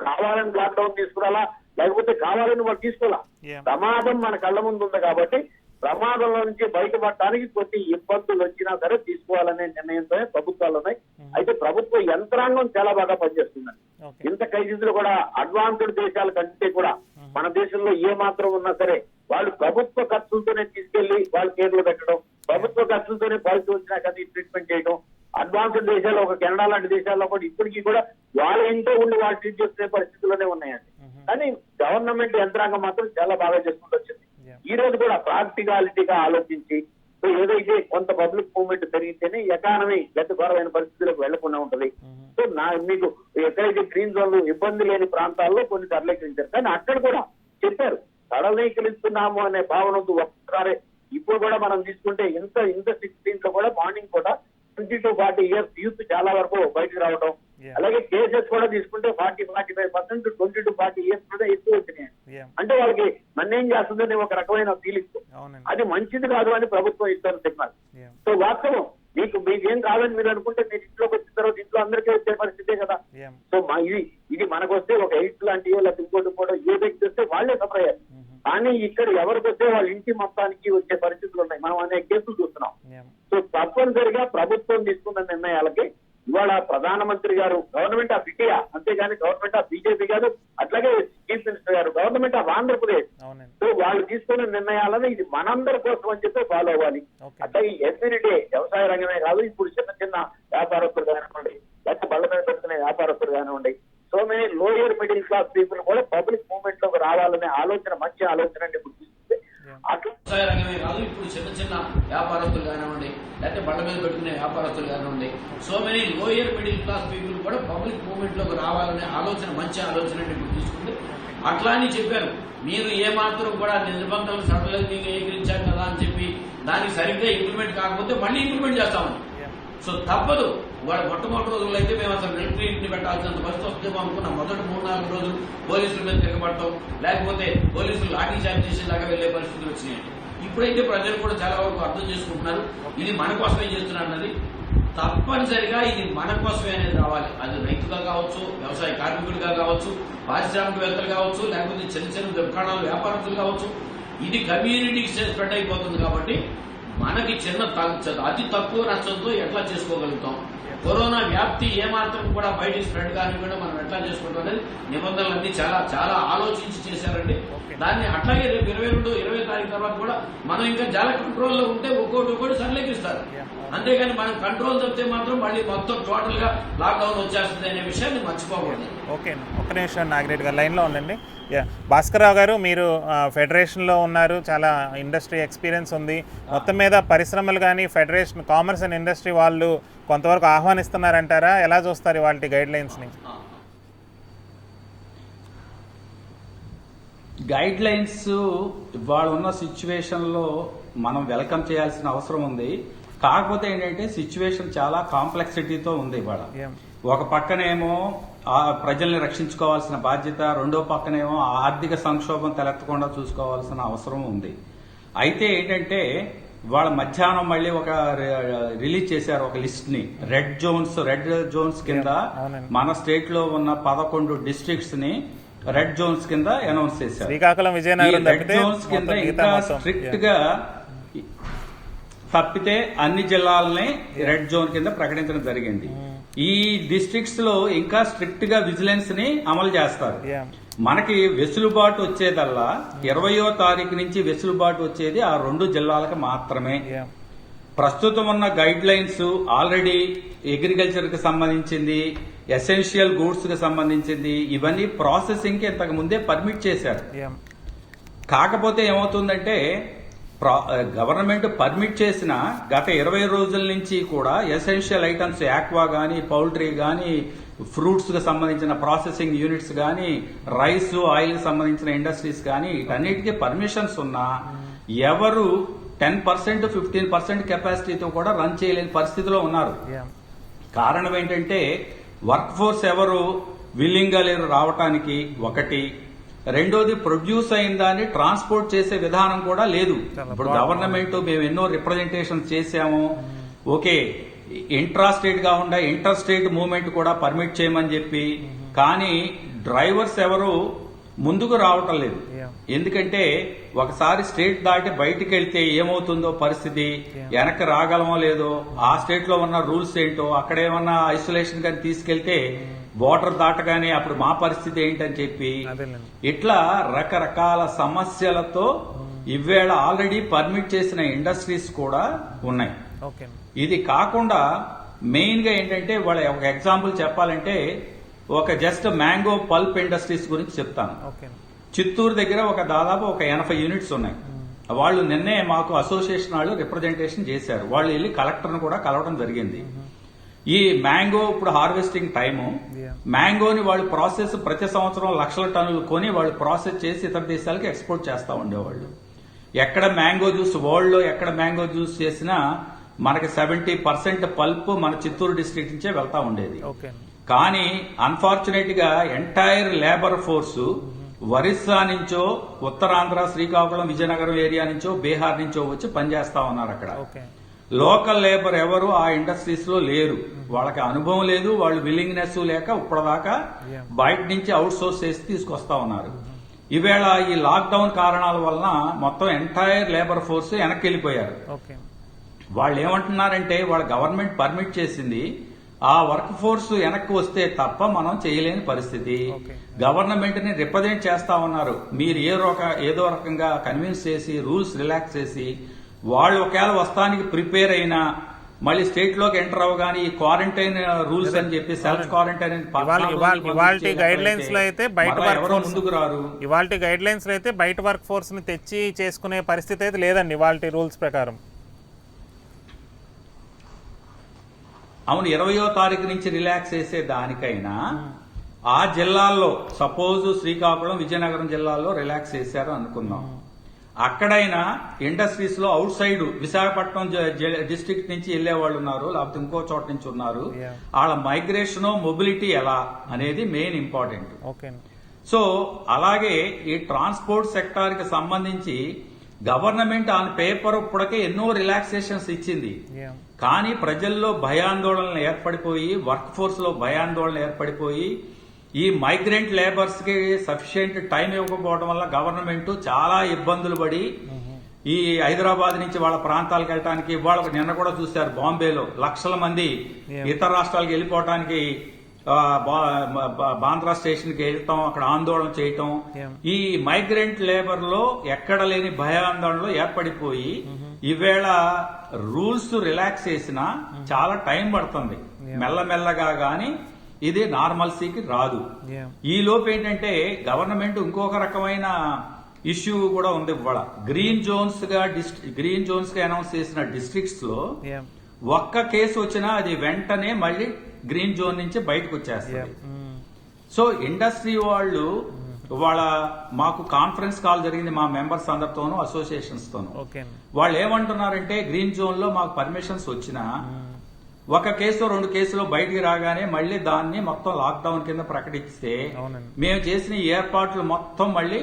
కావాలని లాక్డౌన్ తీసుకురాలా, లేకపోతే కావాలని వాళ్ళు తీసుకోవాలా. ప్రమాదం మన కళ్ళ ముందు ఉంది కాబట్టి ప్రమాదంలో నుంచి బయటపడటానికి కొన్ని ఇబ్బందులు వచ్చినా సరే తీసుకోవాలనే నిర్ణయంతో ప్రభుత్వాలు ఉన్నాయి. అయితే ప్రభుత్వ యంత్రాంగం చాలా బాగా పనిచేస్తుందండి. ఇంత ఖైదీలు కూడా అడ్వాన్స్డ్ దేశాల కంటే కూడా మన దేశంలో ఏ మాత్రం ఉన్నా సరే వాళ్ళు ప్రభుత్వ ఖర్చులతోనే తీసుకెళ్లి వాళ్ళ కేర్లో పెట్టడం, ప్రభుత్వ ఖర్చులతోనే పాలసీ వచ్చినా కానీ ట్రీట్మెంట్ చేయడం. అడ్వాన్స్డ్ దేశాలు ఒక కెనడా లాంటి దేశాల్లో కూడా ఇప్పటికీ కూడా వాళ్ళ ఇంట్లో ఉండి వాళ్ళు ట్రీట్ చేసుకునే పరిస్థితుల్లోనే ఉన్నాయండి. కానీ గవర్నమెంట్ యంత్రాంగం మాత్రం చాలా బాగా చేసుకుంటూ వచ్చింది. ఈ రోజు కూడా ప్రాక్టికాలిటీగా ఆలోచించి ఏదైతే కొంత పబ్లిక్ మూవ్మెంట్ పెరిగితేనే ఎకానమీ ఘోరమైన పరిస్థితులకు వెళ్లకుండా ఉంటది. సో మీకు ఎక్కడైతే గ్రీన్ జోన్లు ఇబ్బంది లేని ప్రాంతాల్లో కొన్ని సరళీకరించారు. కానీ అక్కడ కూడా చెప్పారు సరళీకరిస్తున్నాము అనే భావన ఒక్కసారి. ఇప్పుడు కూడా మనం తీసుకుంటే ఇంత 16 లో కూడా మార్నింగ్ కూడా 20 to 40 years యూత్ చాలా వరకు బయటకు రావడం. అలాగే కేసెస్ కూడా తీసుకుంటే 40-45% 20 to 40 years కూడా ఎక్కువ వచ్చినాయి. అంటే వాళ్ళకి నన్నేం చేస్తుందని ఒక రకమైన ఫీలింగ్. అది మంచిది కాదు అని ప్రభుత్వం ఇస్తారు సిగ్నల్. సో వాస్తవం మీకేం కాదని మీరు అనుకుంటే మీరు ఇంట్లోకి వచ్చిన తర్వాత ఇంట్లో అందరికీ వచ్చే పరిస్థితే కదా. సో ఇది మనకు వస్తే ఒక 8 లాంటివో లేకపోతే ఇంకోటి కూడా ఏ వ్యక్తి వస్తే వాళ్ళే సఫర్ అయ్యారు. కానీ ఇక్కడ ఎవరికి వస్తే వాళ్ళ ఇంటి మొత్తానికి వచ్చే పరిస్థితులు ఉన్నాయి. మనం అనేక కేసులు చూస్తున్నాం. సో తప్పనిసరిగా ప్రభుత్వం తీసుకున్న నిర్ణయాలకి ఇవాళ ప్రధానమంత్రి గారు గవర్నమెంట్ ఆఫ్ ఇండియా, అంతేగాని గవర్నమెంట్ ఆఫ్ బీజేపీ గారు, అట్లాగే చీఫ్ మినిస్టర్ గారు గవర్నమెంట్ ఆఫ్ ఆంధ్రప్రదేశ్. సో వాళ్ళు తీసుకున్న నిర్ణయాలను ఇది మనందరి కోసం అని చెప్పి ఫాలో అవ్వాలి. అట్లాగే ఎవ్రీడే వ్యవసాయ రంగమే కాదు, ఇప్పుడు చిన్న వ్యాపారస్తులు కానివ్వండి, లేకపోతే బళ్ళ మీద పెడుతున్న వ్యాపారస్తులు కానివ్వండి, so many lower middle class people కూడా పబ్లిక్ మూవ్మెంట్ లోకి రావాలనే ఆలోచన మంచి ఆలోచన గుర్తిస్తుంది. అట్లా వ్యవసాయ రంగమే కాదు, ఇప్పుడు చిన్న చిన్న వ్యాపారస్తులు కానివ్వండి, లేకపోతే బండ మీద పెట్టుకునే వ్యాపారస్తులు కానివ్వండి, so many lower middle class people కూడా పబ్లిక్ మూవ్మెంట్ లోకి రావాలనే ఆలోచన మంచి ఆలోచన ఇప్పుడు తీసుకుంది. అట్లా అని చెప్పారు, మీరు ఏమాత్రం కూడా నిర్బంధాలు సడన్గా ఏకరించారు కదా అని చెప్పి దానికి సరిగ్గా ఇంప్లిమెంట్ కాకపోతే మళ్ళీ ఇంప్లిమెంట్ చేస్తామని. సో తప్పదు. వాడు మొట్టమొదటి రోజుల్లో అయితే మేము అసలు మిలిటరీని పెట్టాల్సినంత పరిస్థితి వస్తుందేమో అనుకున్నాం. మొదటి 3-4 రోజులు పోలీసుల మీద తిరగబడటం, లేకపోతే పోలీసులు లాఠీ చార్జ్ చేసేలాగా వెళ్లే పరిస్థితులు వచ్చినాయి. ఇప్పుడైతే ప్రజలు కూడా చాలా వరకు అర్థం చేసుకుంటున్నారు, ఇది మన కోసమే చేస్తున్నారు అన్నది. తప్పనిసరిగా ఇది మన కోసమే అనేది రావాలి. అది రైతుగా కావచ్చు, వ్యవసాయ కార్మికుడిగా కావచ్చు, పారిశ్రామికవేత్తలు కావచ్చు, లేకపోతే చిన్న చిన్న దుకాణాలు వ్యాపారస్తులు కావచ్చు. ఇది కమ్యూనిటీకి స్ప్రెడ్ అయిపోతుంది కాబట్టి మనకి అతి తక్కువ నష్టంతో ఎట్లా చేసుకోగలుగుతాం, కరోనా వ్యాప్తి ఏమాత్రం కూడా బయటికి స్ప్రెడ్ కానివ్వకుండా మనం ఎట్లా చేసుకుంటాం అనేది నిబంధనలన్నీ చాలా చాలా ఆలోచించి చేశారండి. దాన్ని అట్లాగే రేపు 22-20 తారీఖు తర్వాత కూడా మనం ఇంకా చాలా కంట్రోల్లో ఉంటే ఒక్కోటి సరళీకరిస్తారు. అంతేగాని మనం కంట్రోల్ తప్పితే మాత్రం మళ్ళీ మొత్తం టోటల్ గా లాక్డౌన్ వచ్చేస్తుంది అనే విషయాన్ని మర్చిపోకూడదు. ఓకే, ఒక్క నిమిషం నాగిరెడ్డి గారు లైన్లో ఉండండి. భాస్కర్రావు గారు, మీరు ఫెడరేషన్లో ఉన్నారు, చాలా ఇండస్ట్రీ ఎక్స్పీరియన్స్ ఉంది. మొత్తం మీద పరిశ్రమలు కానీ ఫెడరేషన్ కామర్స్ అండ్ ఇండస్ట్రీ వాళ్ళు కొంతవరకు ఆహ్వానిస్తున్నారంటారా? ఎలా చూస్తారు వాళ్ళ గైడ్ లైన్స్ని? గైడ్ లైన్స్ ఇవాళ ఉన్న సిచ్యువేషన్లో మనం వెల్కమ్ చేయాల్సిన అవసరం ఉంది. కాకపోతే ఏంటంటే సిచ్యువేషన్ చాలా కాంప్లెక్సిటీతో ఉంది ఇవాళ. ఒక పక్కనేమో ఆ ప్రజల్ని రక్షించుకోవాల్సిన బాధ్యత, రెండో పక్కనేమో ఆర్థిక సంక్షోభం తలెత్తకుండా చూసుకోవాల్సిన అవసరం ఉంది. అయితే ఏంటంటే వాళ్ళ మధ్యాహ్నం మళ్ళీ ఒక రిలీజ్ చేశారు ఒక లిస్ట్ ని. రెడ్ జోన్స్ కింద మన స్టేట్ లో ఉన్న 11 డిస్ట్రిక్ట్స్ ని రెడ్ జోన్స్ కింద అనౌన్స్ చేశారు. శ్రీకాకుళం, విజయనగరం రెడ్ జోన్స్ కింద ఇంకా స్ట్రిక్ట్ గా తప్పితే అన్ని జిల్లాలని రెడ్ జోన్ కింద ప్రకటించడం జరిగింది. ఈ డిస్ట్రిక్ట్స్ లో ఇంకా స్ట్రిక్ట్ గా విజిలెన్స్ ని అమలు చేస్తారు. మనకి వెసులుబాటు వచ్చేదల్లా 20వ తారీఖు నుంచి వెసులుబాటు వచ్చేది ఆ 2 జిల్లాలకు మాత్రమే. ప్రస్తుతం ఉన్న గైడ్ లైన్స్ ఆల్రెడీ అగ్రికల్చర్ కి సంబంధించింది, ఎసెన్షియల్ గూడ్స్ కి సంబంధించింది, ఇవన్నీ ప్రాసెసింగ్ కి ఇంతకు ముందే పర్మిట్ చేశారు. కాకపోతే ఏమవుతుందంటే గవర్నమెంట్ పర్మిట్ చేసిన గత 20 రోజుల నుంచి కూడా ఎసెన్షియల్ ఐటమ్స్ యాక్వా గానీ, పౌల్ట్రీ గానీ, ఫ్రూట్స్ కి సంబంధించిన ప్రాసెసింగ్ యూనిట్స్ గానీ, రైస్ ఆయిల్ కి సంబంధించిన ఇండస్ట్రీస్ గానీ, వీటన్నిటికీ పర్మిషన్స్ ఉన్నా ఎవరు 10%, 15% కెపాసిటీతో కూడా రన్ చేయలేని పరిస్థితిలో ఉన్నారు. కారణం ఏంటంటే వర్క్ ఫోర్స్ ఎవరు విల్లింగ్ గా లేరు రావటానికి ఒకటి. రెండోది ప్రొడ్యూస్ అయిన దాన్ని ట్రాన్స్పోర్ట్ చేసే విధానం కూడా లేదు. ఇప్పుడు గవర్నమెంట్ మేము ఎన్నో రిప్రజెంటేషన్ చేశాము, ఓకే ఇంట్రా స్టేట్ కాకుండా ఇంటర్ స్టేట్ మూవ్మెంట్ కూడా పర్మిట్ చేయమని చెప్పి, కానీ డ్రైవర్స్ ఎవరు ముందుకు రావటం లేదు. ఎందుకంటే ఒకసారి స్టేట్ దాటి బయటికి వెళ్తే ఏమవుతుందో పరిస్థితి, వెనక్కి రాగలమో లేదో, ఆ స్టేట్ లో ఉన్న రూల్స్ ఏంటో, అక్కడేమన్నా ఐసోలేషన్ కానీ తీసుకెళ్తే బోర్డర్ దాటగానే అప్పుడు మా పరిస్థితి ఏంటని చెప్పి ఇట్లా రకరకాల సమస్యలతో ఇవేళ ఆల్రెడీ పర్మిట్ చేసిన ఇండస్ట్రీస్ కూడా ఉన్నాయి. ఇది కాకుండా మెయిన్ గా ఏంటంటే వాళ్ళ ఒక ఎగ్జాంపుల్ చెప్పాలంటే ఒక జస్ట్ మ్యాంగో పల్ప్ ఇండస్ట్రీస్ గురించి చెప్తాను. చిత్తూరు దగ్గర దాదాపు 80 యూనిట్స్ ఉన్నాయి. వాళ్ళు నిన్నే మాకు అసోసియేషన్ వాళ్ళు రిప్రజెంటేషన్ చేశారు. వాళ్ళు వెళ్ళి కలెక్టర్ను కూడా కలవడం జరిగింది. ఈ మ్యాంగో ఇప్పుడు హార్వెస్టింగ్ టైము, మ్యాంగోని వాళ్ళు ప్రాసెస్ ప్రతి సంవత్సరం లక్షల టన్నులు కొని వాళ్ళు ప్రాసెస్ చేసి ఇతర దేశాలకు ఎక్స్పోర్ట్ చేస్తూ ఉండేవాళ్ళు. ఎక్కడ మ్యాంగో జ్యూస్ వరల్డ్ లో ఎక్కడ మ్యాంగో జ్యూస్ చేసినా మనకి 70% పల్ప్ మన చిత్తూరు డిస్ట్రిక్ట్ నుంచే వెళ్తా ఉండేది. కానీ అన్ఫార్చునేట్ గా ఎంటైర్ లేబర్ ఫోర్స్ ఒరిస్సా నుంచో, ఉత్తరాంధ్ర, శ్రీకాకుళం, విజయనగరం ఏరియా నుంచో, బీహార్ నుంచో వచ్చి పనిచేస్తా ఉన్నారు. అక్కడ లోకల్ లేబర్ ఎవరు ఆ ఇండస్ట్రీస్ లో లేరు. వాళ్ళకి అనుభవం లేదు, వాళ్ళు విల్లింగ్నెస్ లేక ఇప్పటిదాకా బయట నుంచి అవుట్ సోర్స్ చేసి తీసుకొస్తా ఉన్నారు. ఈవేళ ఈ లాక్డౌన్ కారణాల వలన మొత్తం ఎంటైర్ లేబర్ ఫోర్స్ వెనక్కి వెళ్ళిపోయారు. వాళ్ళు ఏమంటున్నారంటే వాళ్ళ గవర్నమెంట్ పర్మిట్ చేసింది, ఆ వర్క్ ఫోర్స్ వెనక్కి వస్తే తప్ప మనం చేయలేని పరిస్థితి. గవర్నమెంట్ ని రిప్రజెంట్ చేస్తా ఉన్నారు. మీరు ఏదో రకంగా కన్విన్స్ చేసి రూల్స్ రిలాక్స్ చేసి వాళ్ళు ఒకవేళ వస్తానికి ప్రిపేర్ అయినా మళ్ళీ స్టేట్ లోకి ఎంటర్ అవ్వగానే ఈ క్వారంటైన్ రూల్స్ అని చెప్పి సెల్ఫ్ క్వారంటైన్ ఇవాల్టి గైడ్ లైన్స్ లో అయితే బయట ఎవరో ముందుకు రారు. ఇవాల్టి గైడ్ లైన్స్ లో అయితే బయట వర్క్ ఫోర్స్ ని తెచ్చి చేసుకునే పరిస్థితి అయితే లేదండి ఇవాల్టి రూల్స్ ప్రకారం. అవును, 20వ తారీఖు నుంచి రిలాక్స్ చేసే దానికైనా ఆ జిల్లాల్లో సపోజ్ శ్రీకాకుళం విజయనగరం జిల్లాల్లో రిలాక్స్ చేశారు అనుకుందాం. అక్కడైనా ఇండస్ట్రీస్ లో అవుట్ సైడ్ విశాఖపట్నం డిస్ట్రిక్ట్ నుంచి వెళ్లే వాళ్ళు ఉన్నారు, లేకపోతే ఇంకో చోట నుంచి ఉన్నారు. వాళ్ళ మైగ్రేషన్ మొబిలిటీ ఎలా అనేది మెయిన్ ఇంపార్టెంట్. సో అలాగే ఈ ట్రాన్స్పోర్ట్ సెక్టార్ కి సంబంధించి గవర్నమెంట్ ఆన్ పేపర్ ఇప్పటికే ఎన్నో రిలాక్సేషన్స్ ఇచ్చింది. కానీ ప్రజల్లో భయాందోళనలు ఏర్పడిపోయి, వర్క్ ఫోర్స్ లో భయాందోళన ఏర్పడిపోయి, ఈ మైగ్రెంట్ లేబర్స్ కి సఫిషియెంట్ టైం ఇవ్వకపోవడం వల్ల గవర్నమెంట్ చాలా ఇబ్బందులు పడి ఈ హైదరాబాద్ నుంచి వాళ్ళ ప్రాంతాలకు వెళ్ళడానికి, వాళ్ళకి నిన్న కూడా చూశారు బాంబేలో లక్షల మంది ఇతర రాష్ట్రాలకు వెళ్ళిపోవడానికి బాంద్రా స్టేషన్ కి వెళ్తాం, అక్కడ ఆందోళన చేయటం. ఈ మైగ్రెంట్ లేబర్ లో ఎక్కడ లేని భయాందోళనలు ఏర్పడిపోయి ఈవేళ రూల్స్ రిలాక్స్ చేసినా చాలా టైం పడుతుంది, మెల్లమెల్లగా గాని ఇది నార్మల్సీకి రాదు. ఈ లోపు ఏంటంటే గవర్నమెంట్ ఇంకొక రకమైన ఇష్యూ కూడా ఉంది. ఇవాళ గ్రీన్ జోన్స్ గా అనౌన్స్ చేసిన డిస్ట్రిక్ట్స్ లో ఒక్క కేసు వచ్చినా అది వెంటనే మళ్ళీ గ్రీన్ జోన్ నుంచి బయటకు వచ్చేస్తారు. సో ఇండస్ట్రీ వాళ్ళు వాళ్ళ మాకు కాన్ఫరెన్స్ కాల్ జరిగింది మా మెంబర్స్ అందరితోనూ, అసోసియేషన్స్ తోనూ. వాళ్ళు ఏమంటున్నారంటే గ్రీన్ జోన్ లో మాకు పర్మిషన్స్ వచ్చినా ఒక కేసు 2 కేసులు బయటికి రాగానే మళ్ళీ దాన్ని మొత్తం లాక్డౌన్ కింద ప్రకటిస్తే మేము చేసిన ఏర్పాట్లు మొత్తం మళ్ళీ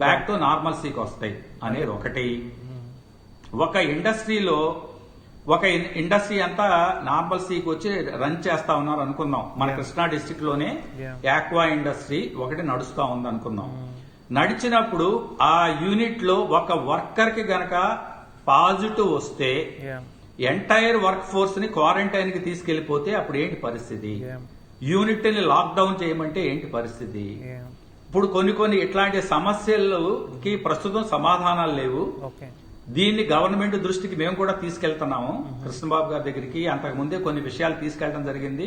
బ్యాక్ టు నార్మల్సీకి వస్తాయి అనేది ఒకటి. ఒక ఇండస్ట్రీ అంతా నార్మల్సీకి వచ్చి రన్ చేస్తా ఉన్నారు అనుకుందాం. మన కృష్ణా డిస్ట్రిక్ట్ లోనే ఆక్వా ఇండస్ట్రీ ఒకటి నడుస్తా ఉంది అనుకుందాం. నడిచినప్పుడు ఆ యూనిట్ లో ఒక వర్కర్ కి గనక పాజిటివ్ వస్తే ఎంటైర్ వర్క్ ఫోర్స్ ని క్వారంటైన్ కి తీసుకెళ్లిపోతే అప్పుడు ఏంటి పరిస్థితి? యూనిట్ ని లాక్డౌన్ చేయమంటే ఏంటి పరిస్థితి? ఇప్పుడు కొన్ని ఇట్లాంటి సమస్యలకి ప్రస్తుతం సమాధానాలు లేవు. దీన్ని గవర్నమెంట్ దృష్టికి మేము కూడా తీసుకెళ్తున్నాము, కృష్ణబాబు గారి దగ్గరికి. అంతకు ముందే కొన్ని విషయాలు తీసుకెళ్లడం జరిగింది,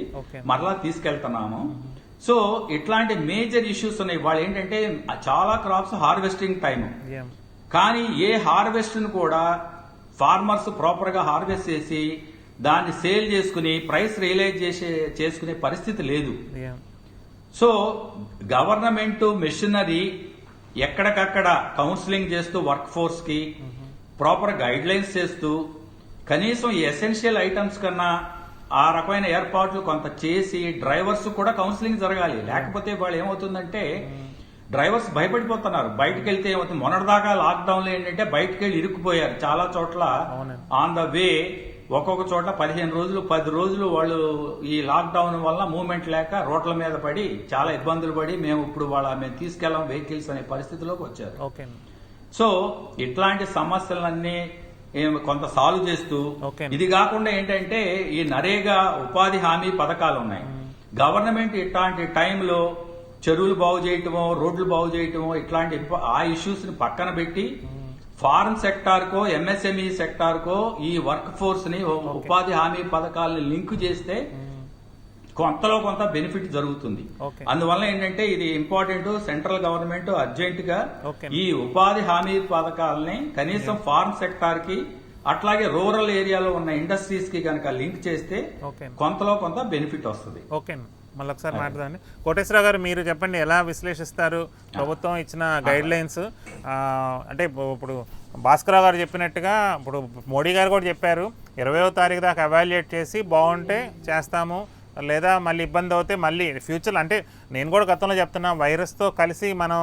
మరలా తీసుకెళ్తున్నాము. సో ఇట్లాంటి మేజర్ ఇష్యూస్ ఉన్నాయి. వాళ్ళు ఏంటంటే చాలా క్రాప్స్ హార్వెస్టింగ్ టైం, కానీ ఏ హార్వెస్ట్ ను కూడా ఫార్మర్స్ ప్రాపర్ గా హార్వెస్ట్ చేసి దాన్ని సేల్ చేసుకుని ప్రైస్ రియలైజ్ చేసుకునే పరిస్థితి లేదు. సో గవర్నమెంట్ మెషినరీ ఎక్కడికక్కడ కౌన్సిలింగ్ చేస్తూ వర్క్ ఫోర్స్ కి ప్రాపర్ గైడ్ లైన్స్ చేస్తూ కనీసం ఎసెన్షియల్ ఐటమ్స్ కన్నా ఆ రకమైన ఏర్పాట్లు కొంత చేసి డ్రైవర్స్ కూడా కౌన్సిలింగ్ జరగాలి. లేకపోతే వాళ్ళు ఏమవుతుందంటే డ్రైవర్స్ భయపడిపోతున్నారు. బయటకు వెళ్తే ఏమవుతుంది, మొన్నటిదాకా లాక్డౌన్ లో ఏంటంటే బయటకు వెళ్ళి ఇరుక్కుపోయారు చాలా చోట్ల. ఆన్ ద వే ఒక్కొక్క చోట 15 రోజులు 10 రోజులు వాళ్ళు ఈ లాక్డౌన్ వల్ల మూవ్మెంట్ లేక రోడ్ల మీద పడి చాలా ఇబ్బందులు పడి మేము తీసుకెళ్లాం వెహికల్స్ అనే పరిస్థితిలోకి వచ్చారు. సో ఇట్లాంటి సమస్యలన్నీ కొంత సాల్వ్ చేస్తూ, ఇది కాకుండా ఏంటంటే ఈ నరేగా ఉపాధి హామీ పథకాలు ఉన్నాయి. గవర్నమెంట్ ఇట్లాంటి టైంలో చెరువులు బాగు చేయటమో రోడ్లు బాగు చేయటమో ఇట్లాంటి ఆ ఇష్యూస్ ని పక్కన పెట్టి ఫార్మ్ సెక్టార్ కో ఎంఎస్ఎంఈ సెక్టార్ కో ఈ వర్క్ ఫోర్స్ ని ఉపాధి హామీ పథకాలని లింక్ చేస్తే కొంతలో కొంత బెనిఫిట్ జరుగుతుంది. అందువల్ల ఏంటంటే ఇది ఇంపార్టెంట్. సెంట్రల్ గవర్నమెంట్ అర్జెంట్ గా ఈ ఉపాధి హామీ పథకాలని కనీసం ఫార్మ్ సెక్టార్ కి అట్లాగే రూరల్ ఏరియాలో ఉన్న ఇండస్ట్రీస్ కి కనుక లింక్ చేస్తే కొంతలో కొంత బెనిఫిట్ వస్తుంది. మళ్ళీ ఒకసారి మాట్లాడండి. కోటేశ్వరరావు గారు, మీరు చెప్పండి, ఎలా విశ్లేషిస్తారు ప్రభుత్వం ఇచ్చిన గైడ్ లైన్స్? అంటే ఇప్పుడు భాస్కరరావు గారు చెప్పినట్టుగా ఇప్పుడు మోడీ గారు కూడా చెప్పారు 20వ తారీఖు దాకా ఎవాల్యుయేట్ చేసి బాగుంటే చేస్తాము, లేదా మళ్ళీ ఇబ్బంది అవుతే మళ్ళీ ఫ్యూచర్. అంటే నేను కూడా గతంలో చెప్తున్నా, వైరస్తో కలిసి మనం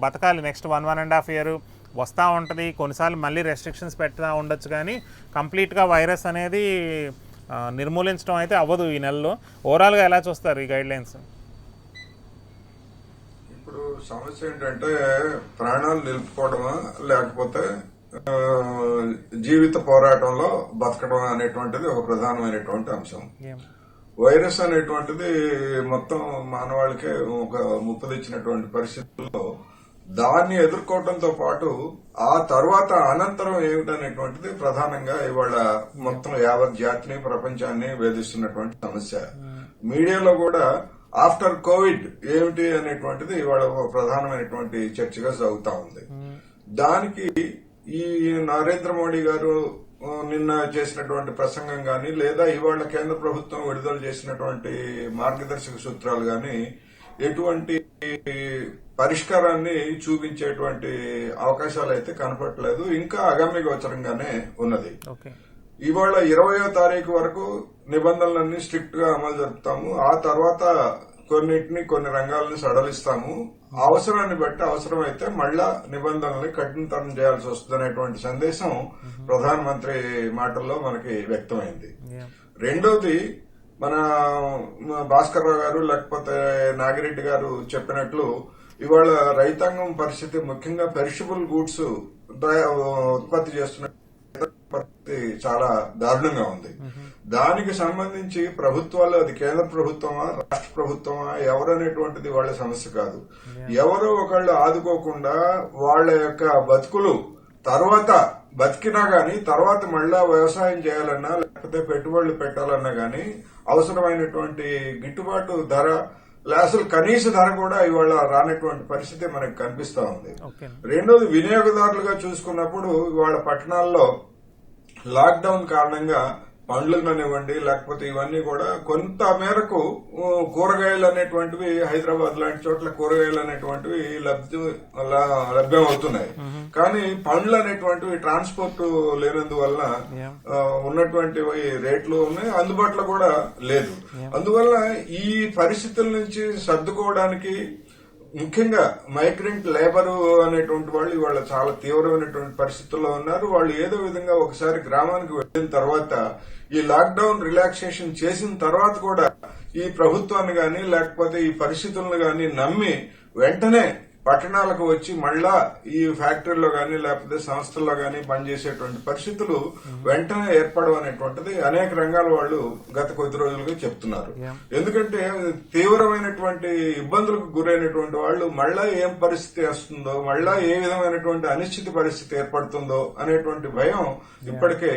బతకాలి. నెక్స్ట్ 1.5 year వస్తూ ఉంటుంది. కొన్నిసార్లు మళ్ళీ రెస్ట్రిక్షన్స్ పెడతా ఉండొచ్చు, కానీ కంప్లీట్గా వైరస్ అనేది నిర్మూలించడం అయితే అవ్వదు ఈ నెలలో. ఓవరాల్గా ఎలా చూస్తారు ఈ గైడ్ లైన్స్? ఇప్పుడు సమస్య ఏంటంటే ప్రాణాలు నిలుపుకోవడమా లేకపోతే జీవిత పోరాటంలో బతకడం అనేటువంటిది ఒక ప్రధానమైనటువంటి అంశం. వైరస్ అనేటువంటిది మొత్తం మానవాళికే ఒక ముప్పు తెచ్చినటువంటి పరిస్థితుల్లో దాన్ని ఎదుర్కోవడంతో పాటు ఆ తర్వాత అనంతరం ఏమిటనేటువంటిది ప్రధానంగా ఇవాళ మొత్తం యావత్ జాతిని ప్రపంచాన్ని వేధిస్తున్నటువంటి సమస్య. మీడియాలో కూడా ఆఫ్టర్ కోవిడ్ ఏమిటి అనేటువంటిది ఇవాళ ఒక ప్రధానమైనటువంటి చర్చగా సాగుతా ఉంది. దానికి ఈ నరేంద్ర మోడీ గారు నిన్న చేసినటువంటి ప్రసంగం గాని, లేదా ఇవాళ కేంద్ర ప్రభుత్వం విడుదల చేసినటువంటి మార్గదర్శక సూత్రాలు గాని ఎటువంటి పరిష్కారాన్ని చూపించేటువంటి అవకాశాలు అయితే కనపడలేదు. ఇంకా అగమ్య గోచరంగానే ఉన్నది. ఇవాళ 20వ తారీఖు వరకు నిబంధనలన్నీ స్ట్రిక్ట్ గా అమలు జరుపుతాము. ఆ తర్వాత కొన్ని రంగాలను సడలిస్తాము. అవసరాన్ని బట్టి అవసరమైతే మళ్ళా నిబంధనల్ని కఠినతరం చేయాల్సి వస్తుందనేటువంటి సందేశం ప్రధానమంత్రి మాటల్లో మనకి వ్యక్తమైంది. రెండోది, మన భాస్కర్ రావు గారు లేకపోతే నాగిరెడ్డి గారు చెప్పినట్లు ఇవాళ రైతాంగం పరిస్థితి, ముఖ్యంగా పెరిషబుల్ గూడ్స్ ఉత్పత్తి చేస్తున్న చాలా దారుణంగా ఉంది. దానికి సంబంధించి ప్రభుత్వాలు, అది కేంద్ర ప్రభుత్వమా రాష్ట్ర ప్రభుత్వమా ఎవరనేటువంటిది వాళ్ళ సమస్య కాదు. ఎవరో ఒకళ్ళు ఆదుకోకుండా వాళ్ళ యొక్క బతుకులు తర్వాత బతికినా గాని తర్వాత మళ్ళా వ్యవసాయం చేయాలన్నా లేకపోతే పెట్టుబడులు పెట్టాలన్నా గాని అవసరమైనటువంటి గిట్టుబాటు ధర, అసలు కనీస ధర కూడా ఇవాళ రానటువంటి పరిస్థితి మనకు కనిపిస్తా ఉంది. రెండోది, వినియోగదారులుగా చూసుకున్నప్పుడు ఇవాళ పట్టణాల్లో లాక్డౌన్ కారణంగా పండ్లు కానివ్వండి లేకపోతే ఇవన్నీ కూడా కొంత మేరకు కూరగాయలు అనేటువంటివి హైదరాబాద్ లాంటి చోట్ల కూరగాయలు అనేటువంటివి లభ్యం అవుతున్నాయి. కానీ పండ్లు అనేటువంటివి ట్రాన్స్పోర్ట్ లేనందువల్ల ఉన్నటువంటి రేట్లు ఉన్నాయి, అందుబాటులో కూడా లేదు. అందువల్ల ఈ పరిస్థితుల నుంచి సర్దుకోవడానికి ముఖ్యంగా మైగ్రెంట్ లేబర్ అనేటువంటి వాళ్ళు ఇవాళ చాలా తీవ్రమైనటువంటి పరిస్థితుల్లో ఉన్నారు. వాళ్ళు ఏదో విధంగా ఒకసారి గ్రామానికి వెళ్లిన తర్వాత ఈ లాక్డౌన్ రిలాక్సేషన్ చేసిన తర్వాత కూడా ఈ ప్రభుత్వాన్ని గాని లేకపోతే ఈ పరిస్థితులను గాని నమ్మి వెంటనే పట్టణాలకు వచ్చి మళ్ళా ఈ ఫ్యాక్టరీలో గాని లేకపోతే సంస్థల్లో గాని పనిచేసేటువంటి పరిస్థితులు వెంటనే ఏర్పడడం అనేటువంటిది అనేక రంగాల వాళ్ళు గత కొద్ది రోజులుగా చెప్తున్నారు. ఎందుకంటే తీవ్రమైనటువంటి ఇబ్బందులకు గురైనటువంటి వాళ్ళు మళ్ళా ఏం పరిస్థితి వస్తుందో, మళ్ళా ఏ విధమైనటువంటి అనిశ్చిత పరిస్థితి ఏర్పడుతుందో అనేటువంటి భయం ఇప్పటికే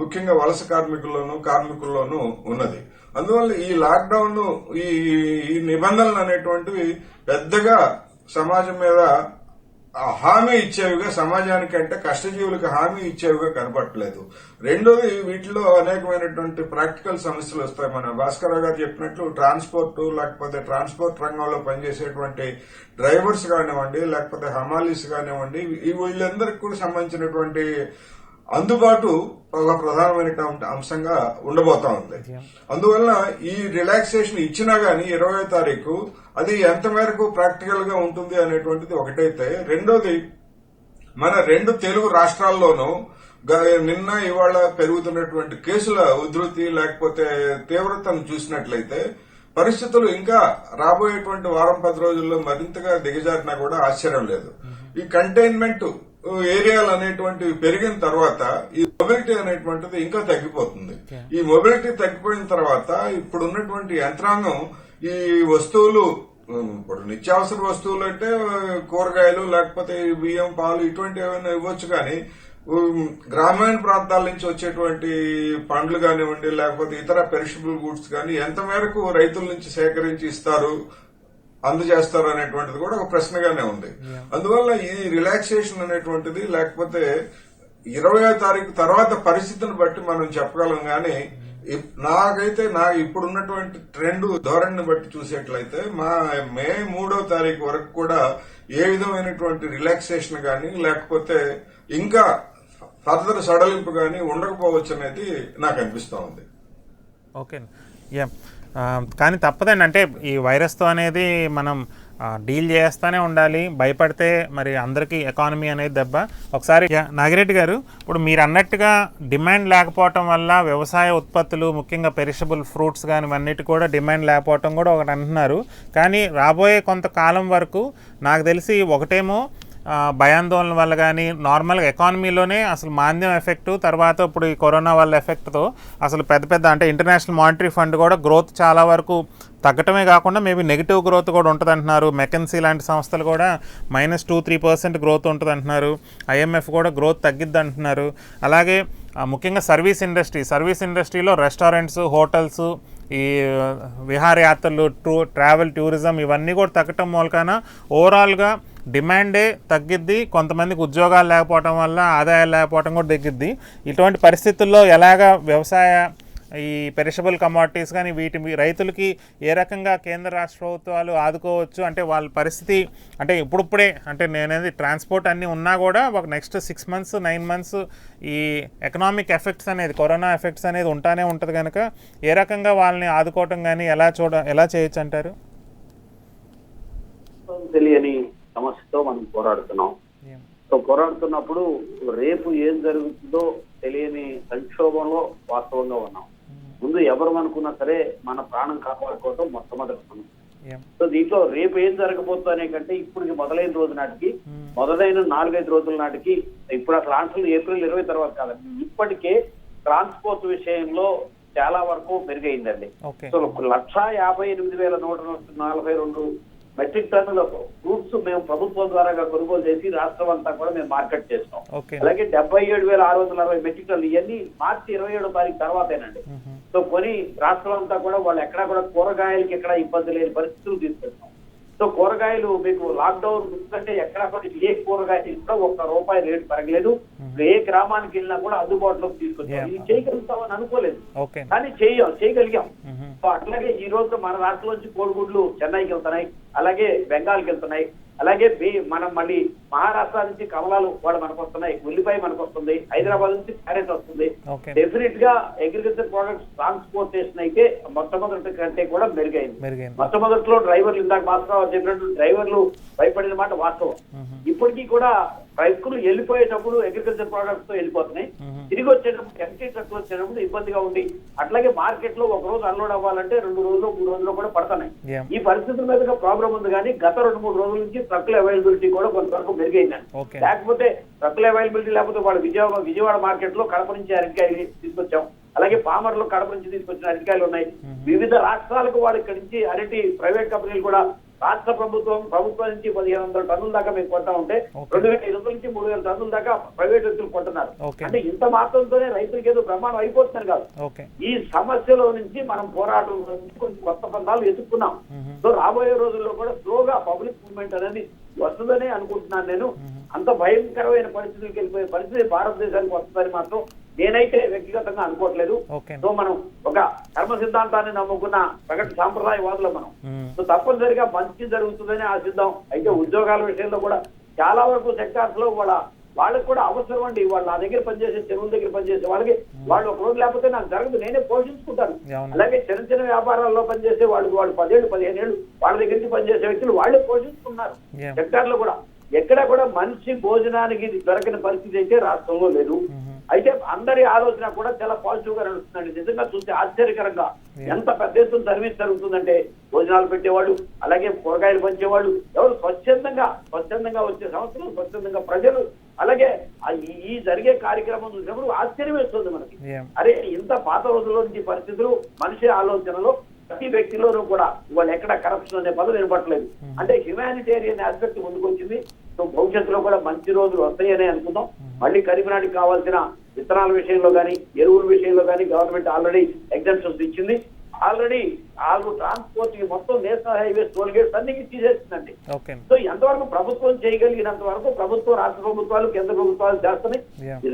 ముఖ్యంగా వలస కార్మికుల్లోనూ ఉన్నది. అందువల్ల ఈ లాక్డౌన్, ఈ నిబంధనలు అనేటువంటివి పెద్దగా సమాజం మీద హామీ ఇచ్చేవిగా, సమాజానికి అంటే కష్టజీవులకు హామీ ఇచ్చేవిగా కనపడట్లేదు. రెండోది, వీటిలో అనేకమైనటువంటి ప్రాక్టికల్ సమస్యలు వస్తాయి. మన భాస్కర్ గారు చెప్పినట్లు ట్రాన్స్పోర్ట్ లేకపోతే ట్రాన్స్పోర్ట్ రంగంలో పనిచేసేటువంటి డ్రైవర్స్ కానివ్వండి లేకపోతే హమాలీస్ కానివ్వండి, వీళ్ళందరికీ కూడా సంబంధించినటువంటి అందుబాటు ఒక ప్రధానమైన అంశంగా ఉండబోతా ఉంది. అందువల్ల ఈ రిలాక్సేషన్ ఇచ్చినా గానీ 20వ తారీఖు అది ఎంత మేరకు ప్రాక్టికల్ గా ఉంటుంది అనేటువంటిది ఒకటైతే, రెండోది, మన 2 తెలుగు రాష్ట్రాల్లోనూ నిన్న ఇవాళ పెరుగుతున్నటువంటి కేసుల ఉధృతి లేకపోతే తీవ్రతను చూసినట్లయితే పరిస్థితులు ఇంకా రాబోయేటువంటి వారం 10 రోజుల్లో మరింతగా దిగజారినా కూడా ఆశ్చర్యం లేదు. ఈ కంటైన్మెంట్ ఏరియాలు అనేటువంటివి పెరిగిన తర్వాత ఈ మొబిలిటీ అనేటువంటిది ఇంకా తగ్గిపోతుంది. ఈ మొబిలిటీ తగ్గిపోయిన తర్వాత ఇప్పుడు ఉన్నటువంటి యంత్రాంగం ఈ వస్తువులు, ఇప్పుడు నిత్యావసర వస్తువులు అంటే కూరగాయలు లేకపోతే బియ్యం, పాలు ఇటువంటి ఏమైనా ఇవ్వచ్చు, కానీ గ్రామీణ ప్రాంతాల నుంచి వచ్చేటువంటి పండ్లు కానివ్వండి లేకపోతే ఇతర పెరిషబుల్ గూడ్స్ కానీ ఎంత మేరకు రైతుల నుంచి సేకరించి ఇస్తారు, అందజేస్తారు అనేటువంటిది కూడా ఒక ప్రశ్నగానే ఉంది. అందువల్ల ఈ రిలాక్సేషన్ అనేటువంటిది లేకపోతే 20వ తారీఖు తర్వాత పరిస్థితిని బట్టి మనం చెప్పగలం. కానీ నాకైతే ఇప్పుడున్నటువంటి ట్రెండ్ ధోరణిని బట్టి చూసేట్లయితే మే 3వ తారీఖు వరకు కూడా ఏ విధమైనటువంటి రిలాక్సేషన్ గాని లేకపోతే ఇంకా ఫర్దర్ సడలింపు గాని ఉండకపోవచ్చు అనేది నాకు అనిపిస్తా ఉంది. ఓకే, కానీ తప్పదండి. అంటే ఈ వైరస్తో అనేది మనం డీల్ చేస్తూనే ఉండాలి. భయపడితే మరి అందరికీ ఎకానమీ అనేది దెబ్బ. ఒకసారి నాగిరెడ్డి గారు, ఇప్పుడు మీరు అన్నట్టుగా డిమాండ్ లేకపోవటం వల్ల వ్యవసాయ ఉత్పత్తులు ముఖ్యంగా పెరిషబుల్ ఫ్రూట్స్ కానీ ఇవన్నిటి కూడా డిమాండ్ లేకపోవటం కూడా ఒకటి అంటున్నారు. కానీ రాబోయే కొంతకాలం వరకు నాకు తెలిసి ఒకటేమో భయాందోళన వల్ల కానీ నార్మల్గా ఎకానమీలోనే అసలు మాంద్యం ఎఫెక్టు, తర్వాత ఇప్పుడు ఈ కరోనా వల్ల ఎఫెక్ట్తో అసలు పెద్ద అంటే ఇంటర్నేషనల్ మానిటరీ ఫండ్ కూడా గ్రోత్ చాలా వరకు తగ్గటమే కాకుండా మేబీ నెగిటివ్ గ్రోత్ కూడా ఉంటుంది అంటున్నారు. మెకెన్సీ లాంటి సంస్థలు కూడా -2-3% గ్రోత్ ఉంటుంది అంటున్నారు. IMF కూడా గ్రోత్ తగ్గిద్ది అంటున్నారు. అలాగే ముఖ్యంగా సర్వీస్ ఇండస్ట్రీలో రెస్టారెంట్స్, హోటల్స్, ఈ విహారయాత్రలు, ట్రావెల్, టూరిజం ఇవన్నీ కూడా తగ్గటం మూలకాన ఓవరాల్గా డిమాండే తగ్గిద్ది. కొంతమందికి ఉద్యోగాలు లేకపోవటం వల్ల ఆదాయాలు లేకపోవటం కూడా తగ్గిద్ది. ఇటువంటి పరిస్థితుల్లో ఎలాగ వ్యవసాయ ఈ పెరిషబుల్ కమోడిటీస్ కానీ వీటి రైతులకి ఏ రకంగా కేంద్ర రాష్ట్ర ప్రభుత్వాలు ఆదుకోవచ్చు? అంటే వాళ్ళ పరిస్థితి అంటే ఇప్పుడిప్పుడే అంటే నేనేది ట్రాన్స్పోర్ట్ అన్నీ ఉన్నా కూడా ఒక నెక్స్ట్ 6 months 9 months ఈ ఎకనామిక్ ఎఫెక్ట్స్ అనేది, కరోనా ఎఫెక్ట్స్ అనేది ఉంటానే ఉంటుంది కనుక ఏ రకంగా వాళ్ళని ఆదుకోవటం కానీ ఎలా చేయొచ్చు అంటారు? తెలియని సమస్యతో మనం పోరాడుతున్నాం. సో పోరాడుతున్నప్పుడు రేపు ఏం జరుగుతుందో తెలియని సంక్షోభంలో వాస్తవంగా ఉన్నాం. ముందు ఎవరు అనుకున్నా సరే మన ప్రాణం కాపాడుకోవడం మొట్టమొదటి సమస్య. సో దీంట్లో రేపు ఏం జరగబోతుంది అనే కంటే ఇప్పుడు మొదలైన రోజు నాటికి, మొదలైన 4-5 రోజుల నాటికి, ఇప్పుడు అసలు ఆన్సర్లు April 20 తర్వాత కాదండి, ఇప్పటికే ట్రాన్స్పోర్ట్ విషయంలో చాలా వరకు పెరిగైందండి. సో 158,142 మెట్రిక్ టన్నుల ఫ్రూట్స్ మేము ప్రభుత్వం ద్వారా కొనుగోలు చేసి రాష్ట్రం అంతా కూడా మేము మార్కెట్ చేస్తాం. అలాగే 77,660 మెట్రిక్ టన్నులు ఇవన్నీ March 27వ తారీఖు తర్వాతేనండి. సో కొని రాష్ట్రం అంతా కూడా వాళ్ళు ఎక్కడా కూడా కూరగాయలకి ఎక్కడ ఇబ్బంది లేని పరిస్థితులు తీసుకెళ్తాం. సో కూరగాయలు మీకు లాక్డౌన్ ఎందుకంటే ఎక్కడా కూడా ఏ కూరగాయలు కూడా ₹1 రేటు పెరగలేదు. ఏ గ్రామానికి వెళ్ళినా కూడా అందుబాటులోకి తీసుకొచ్చాం. ఇది చేయగలుగుతామని అనుకోలేదు, కానీ చేయగలిగాం. సో అట్లాగే ఈ రోజు మన రాష్ట్రం నుంచి కోడిగుడ్లు చెన్నైకి వెళ్తున్నాయి, అలాగే బెంగాల్కి వెళ్తున్నాయి, అలాగే మనం మళ్ళీ మహారాష్ట్ర నుంచి కమలాలు కూడా మనకు వస్తున్నాయి, ఉల్లిపాయ మనకు వస్తుంది, హైదరాబాద్ నుంచి క్యారెట్ వస్తుంది. డెఫినెట్ గా అగ్రికల్చర్ ప్రొడక్ట్స్ ట్రాన్స్పోర్టేషన్ అయితే మొట్టమొదటి కంటే కూడా మెరుగైంది. మొట్టమొదటిలో డ్రైవర్లు, ఇందాక భాస్కర్ చెప్పినట్టు డ్రైవర్లు భయపడిన మాట వాస్తవం. ఇప్పటికీ కూడా రైతులు వెళ్ళిపోయేటప్పుడు అగ్రికల్చర్ ప్రొడక్ట్స్ తో వెళ్ళిపోతున్నాయి, తిరిగి వచ్చేటప్పుడు ఎంటీ ట్రక్లు వచ్చేటప్పుడు ఇబ్బందిగా ఉంది. అట్లాగే మార్కెట్ లో ఒక రోజు అన్లోడ్ అవ్వాలంటే 2 రోజులు 3 రోజులు కూడా పడుతున్నాయి. ఈ పరిస్థితుల మీద ప్రాబ్లం ఉంది, కానీ గత 2-3 రోజుల నుంచి ట్రక్ల అవైలబిలిటీ కూడా కొంతవరకు మెరుగైందండి. లేకపోతే ట్రక్ల అవైలబిలిటీ లేకపోతే వాళ్ళు విజయవాడ మార్కెట్ లో కడప నుంచి అరటికాయలు తీసుకొచ్చాం, అలాగే పామర్లో కడప నుంచి తీసుకొచ్చిన అరటికాయలు ఉన్నాయి. వివిధ రాష్ట్రాలకు వాళ్ళు ఇక్కడి నుంచి అరటి ప్రైవేట్ కంపెనీలు కూడా రాష్ట్ర ప్రభుత్వం నుంచి 1,500 టన్నుల దాకా మేము కొంటా ఉంటే 2,500 నుంచి 3,000 టన్నుల దాకా ప్రైవేట్ వ్యక్తులు కొంటున్నారు. అంటే ఇంత మాత్రంతోనే రైతులకి ఏదో బ్రహ్మాండం అయిపోతున్నారు కాదు. ఈ సమస్యలో నుంచి మనం పోరాటం కొన్ని కొత్త పందాలు ఎదుర్కొన్నాం. సో రాబోయే రోజుల్లో కూడా స్లోగా పబ్లిక్ మూవ్మెంట్ అనేది వస్తుందని అనుకుంటున్నాను నేను. అంత భయంకరమైన పరిస్థితులకు వెళ్ళిపోయే పరిస్థితి భారతదేశానికి వస్తుందని మాత్రం నేనైతే వ్యక్తిగతంగా అనుకోవట్లేదు. సో మనం ఒక కర్మ సిద్ధాంతాన్ని నమ్ముకున్న ప్రగతి సాంప్రదాయవాదులు మనం. సో తప్పనిసరిగా మంచి జరుగుతుందని ఆశిద్దాం. అయితే ఉద్యోగాల విషయంలో కూడా చాలా వరకు సెక్టార్స్ లో వాళ్ళకి కూడా అవసరం అండి. వాళ్ళు నా దగ్గర పనిచేసే, చెరువుల దగ్గర పనిచేసే వాళ్ళకి వాళ్ళు ఒక రోజు లేకపోతే నాకు జరగదు, నేనే పోషించుకుంటాను. అలాగే చిన్న వ్యాపారాల్లో పనిచేసే వాళ్ళు 10 ఏళ్ళు 15 ఏళ్ళు వాళ్ళ దగ్గర నుంచి పనిచేసే వ్యక్తులు వాళ్ళే పోషించుకున్నారు. సెక్టార్లో కూడా ఎక్కడ కూడా మనిషి భోజనానికి దొరకని పరిస్థితి అయితే రాష్ట్రంలో లేదు. అయితే అందరి ఆలోచన కూడా చాలా పాజిటివ్ గా నడుస్తుందండి. నిజంగా చూస్తే ఆశ్చర్యకరంగా ఎంత పెద్ద ఎత్తున సర్వీస్ జరుగుతుందంటే భోజనాలు పెట్టేవాళ్ళు, అలాగే కూరగాయలు పంచేవాళ్ళు, ఎవరు స్వచ్ఛందంగా వచ్చే సంవత్సరం స్వచ్ఛందంగా ప్రజలు, అలాగే ఈ జరిగే కార్యక్రమం చూసినప్పుడు ఆశ్చర్యం వేస్తుంది మనకి. అరే ఇంత పాత రోజుల్లో నుంచి పరిస్థితులు మనిషి ఆలోచనలో ప్రతి వ్యక్తిలోనూ కూడా ఇవాళ ఎక్కడ కరప్షన్ అనే పదం వినపట్లేదు. అంటే హ్యుమానిటేరియన్ ఆస్పెక్ట్ ముందుకు వచ్చింది. సో భవిష్యత్తులో కూడా మంచి రోజులు వస్తాయని అనుకుందాం. మళ్ళీ కరీంనాటికి కావాల్సిన విత్తనాల విషయంలో కానీ, ఎరువుల విషయంలో కానీ గవర్నమెంట్ ఆల్రెడీ ఎగ్జామ్షన్స్ ఇచ్చింది. ఆల్రెడీ ట్రాన్స్పోర్ట్ మొత్తం నేషనల్ హైవేస్, టోల్ గేట్స్ అన్ని తీసేస్తుందండి. సో ఎంతవరకు ప్రభుత్వం చేయగలిగినంత వరకు ప్రభుత్వం, రాష్ట్ర ప్రభుత్వాలు, కేంద్ర ప్రభుత్వాలు చేస్తున్నాయి.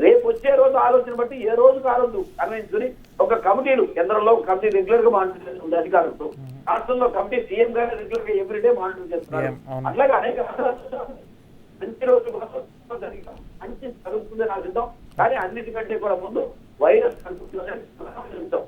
రేపు వచ్చే రోజు ఆలోచన బట్టి ఏ రోజుకు ఆ రోజు కన్విన్సుని ఒక కమిటీలు, కేంద్రంలో కమిటీ రెగ్యులర్ గా మానిటర్ చేస్తుంది అధికారులతో, రాష్ట్రంలో కమిటీ సీఎం గారు రెగ్యులర్ గా ఎవ్రీడే మానిటర్ చేస్తున్నారు. అట్లాగే అనేక మంచి రోజు మంచి జరుగుతుందని ఆశిద్దాం. కానీ అన్నిటికంటే కూడా ముందు వైరస్ కనుక్కుంటాం.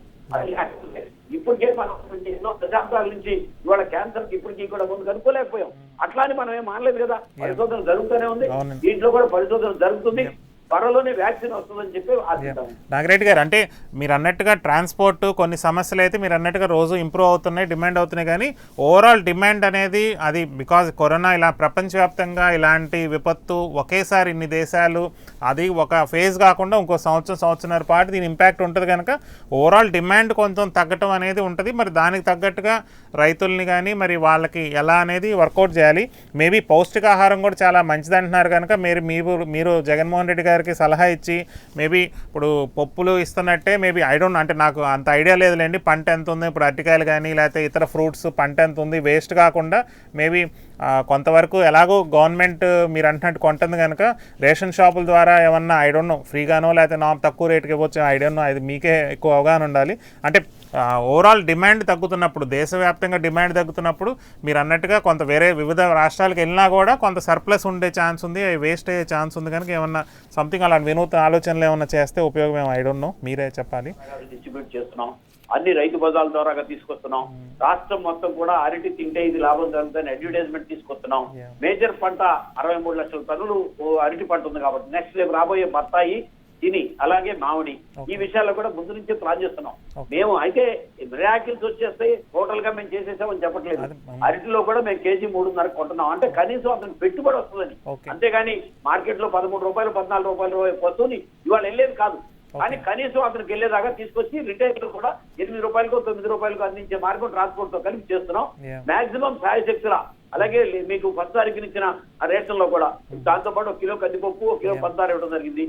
ఇప్పటికే మనం ఎన్నో దశాబ్దాల నుంచి ఇవాళ క్యాన్సర్ కి ఇప్పటికీ కూడా ముందు కనుక్కోలేకపోయాం. అట్లానే మనం ఏం మానలేదు కదా, పరిశోధన జరుగుతూనే ఉంది. దీంట్లో కూడా పరిశోధన జరుగుతుంది. త్వరలోనే వ్యాక్సిన్ వస్తుందని చెప్పి ఆశిద్దాం. నాగిరెడ్డి గారు, అంటే మీరు అన్నట్టుగా ట్రాన్స్పోర్ట్ కొన్ని సమస్యలు అయితే మీరు అన్నట్టుగా రోజు ఇంప్రూవ్ అవుతున్నాయి, డిమాండ్ అవుతున్నాయి, కానీ ఓవరాల్ డిమాండ్ అనేది అది బికాజ్ కరోనా ఇలా ప్రపంచవ్యాప్తంగా ఇలాంటి విపత్తు ఒకేసారి ఇన్ని దేశాలు అది ఒక ఫేజ్ కాకుండా ఇంకో సంవత్సరంన్నర పాటు దీని ఇంపాక్ట్ ఉంటుంది కనుక ఓవరాల్ డిమాండ్ కొంచెం తగ్గటం అనేది ఉంటుంది. మరి దానికి తగ్గట్టుగా రైతుల్ని కానీ మరి వాళ్ళకి ఎలా అనేది వర్కౌట్ చేయాలి. మేబీ పౌష్టికాహారం కూడా చాలా మంచిది అంటున్నారు కనుక మీరు జగన్మోహన్ రెడ్డి గారికి సలహా ఇచ్చి మేబీ ఇప్పుడు పప్పులు ఇస్తున్నట్టే మేబీ ఐ డోంట్ అంటే నాకు అంత ఐడియా లేదులేండి, పంట ఎంత ఉంది ఇప్పుడు అరటికాయలు కానీ లేకపోతే ఇతర ఫ్రూట్స్ పంట ఎంత ఉంది వేస్ట్ కాకుండా మేబీ కొంతవరకు ఎలాగో గవర్నమెంట్ మీరు అంటున్నట్టు కొంటుంది కనుక రేషన్ షాపుల ద్వారా ఏమన్నా ఐ డోంట్ నో ఫ్రీగానో లేకపోతే తక్కువ రేటుకి ఇవ్వచ్చు, ఐ డోంట్ నో, అది మీకే ఎక్కువ అవగాహన ఉండాలి. అంటే ఓవరాల్ డిమాండ్ తగ్గుతున్నప్పుడు దేశవ్యాప్తంగా డిమాండ్ తగ్గుతున్నప్పుడు మీరు అన్నట్టుగా కొంత వేరే వివిధ రాష్ట్రాలకు వెళ్ళినా కూడా కొంత సర్ప్లస్ ఉండే ఛాన్స్ ఉంది, వేస్ట్ అయ్యే ఛాన్స్ ఉంది కనుక ఏమన్నా సంథింగ్ అలాంటి వినూత్న ఆలోచనలు ఏమన్నా చేస్తే ఉపయోగం ఏమో ఐ డోంట్ నో, మీరే చెప్పాలి. డిస్ట్రిబ్యూట్ చేస్తున్నాం, అన్ని రైతు బజార్ల ద్వారా తీసుకొస్తున్నాం. రాష్ట్రం మొత్తం కూడా అరటి తింటే ఇది లాభం జరుగుతుందని అడ్వర్టైజ్మెంట్ తీసుకొస్తున్నాం. మేజర్ పంట 63 లక్షల టన్నులు అరటి పంట ఉంది కాబట్టి నెక్స్ట్ రేపు రాబోయే బత్తాయి తిని అలాగే మామిడి ఈ విషయాల్లో కూడా ముందు నుంచే ప్లాన్ చేస్తున్నాం మేము. అయితే మిరాకిల్స్ వచ్చేస్తాయి టోటల్ గా మేము చేసేసామని చెప్పట్లేదు. అరటిలో కూడా మేము కేజీ 3.5 కొంటున్నాం, అంటే కనీసం అతనికి పెట్టుబడి వస్తుందని. అంతేగాని మార్కెట్ లో 13 రూపాయలు 14 రూపాయలు వస్తువుని ఇవాళ వెళ్ళేది కాదు. కానీ కనీసం అతనికి వెళ్ళేదాకా తీసుకొచ్చి రిటైల్ కూడా 8 రూపాయలకు 9 రూపాయలకు అందించే మార్గం ట్రాన్స్పోర్ట్ తో కలిపి చేస్తున్నాం. మాక్సిమం శాయశక్తుల అలాగే మీకు పంచదారికి ఇచ్చిన రేషన్ లో కూడా దాంతో పాటు 1 కిలో కందిపప్పు 1 కిలో పంచదార ఇవ్వడం జరిగింది.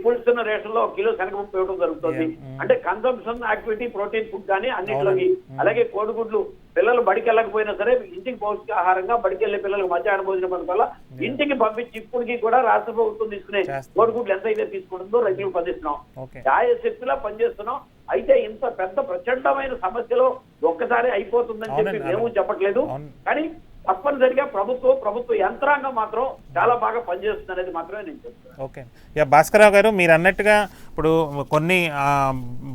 పులుస్తున్న రేషన్ లో 1 కిలో శనగపప్పు ఇవ్వడం జరుగుతుంది. అంటే కన్సంప్షన్ యాక్టివిటీ ప్రోటీన్ ఫుడ్ కానీ అన్నింటిలోకి. అలాగే కోడిగుడ్లు పిల్లలు బడికి వెళ్ళకపోయినా సరే ఇంటికి పౌష్టికాహారంగా బడికి వెళ్ళే పిల్లలకు మధ్యాహ్న భోజనం వల్ల ఇంటికి పంపించి ఇప్పటికి కూడా రాష్ట్ర ప్రభుత్వం తీసుకునే కోడిగుడ్లు ఎంత అయితే తీసుకుంటుందో రైతులకు పండిస్తున్నాం. శాయశక్తిలా పనిచేస్తున్నాం. అయితే ఇంత పెద్ద ప్రచండమైన సమస్యలో ఒక్కసారి అయిపోతుందని చెప్పి మేము చెప్పట్లేదు, కానీ తప్పనిసరిగా ప్రభుత్వ యంత్రాంగం మాత్రం చాలా బాగా పనిచేస్తుంది అనేది మాత్రమే నేను చెప్తాను. ఓకే, భాస్కరరావు గారు మీరు అన్నట్టుగా ఇప్పుడు కొన్ని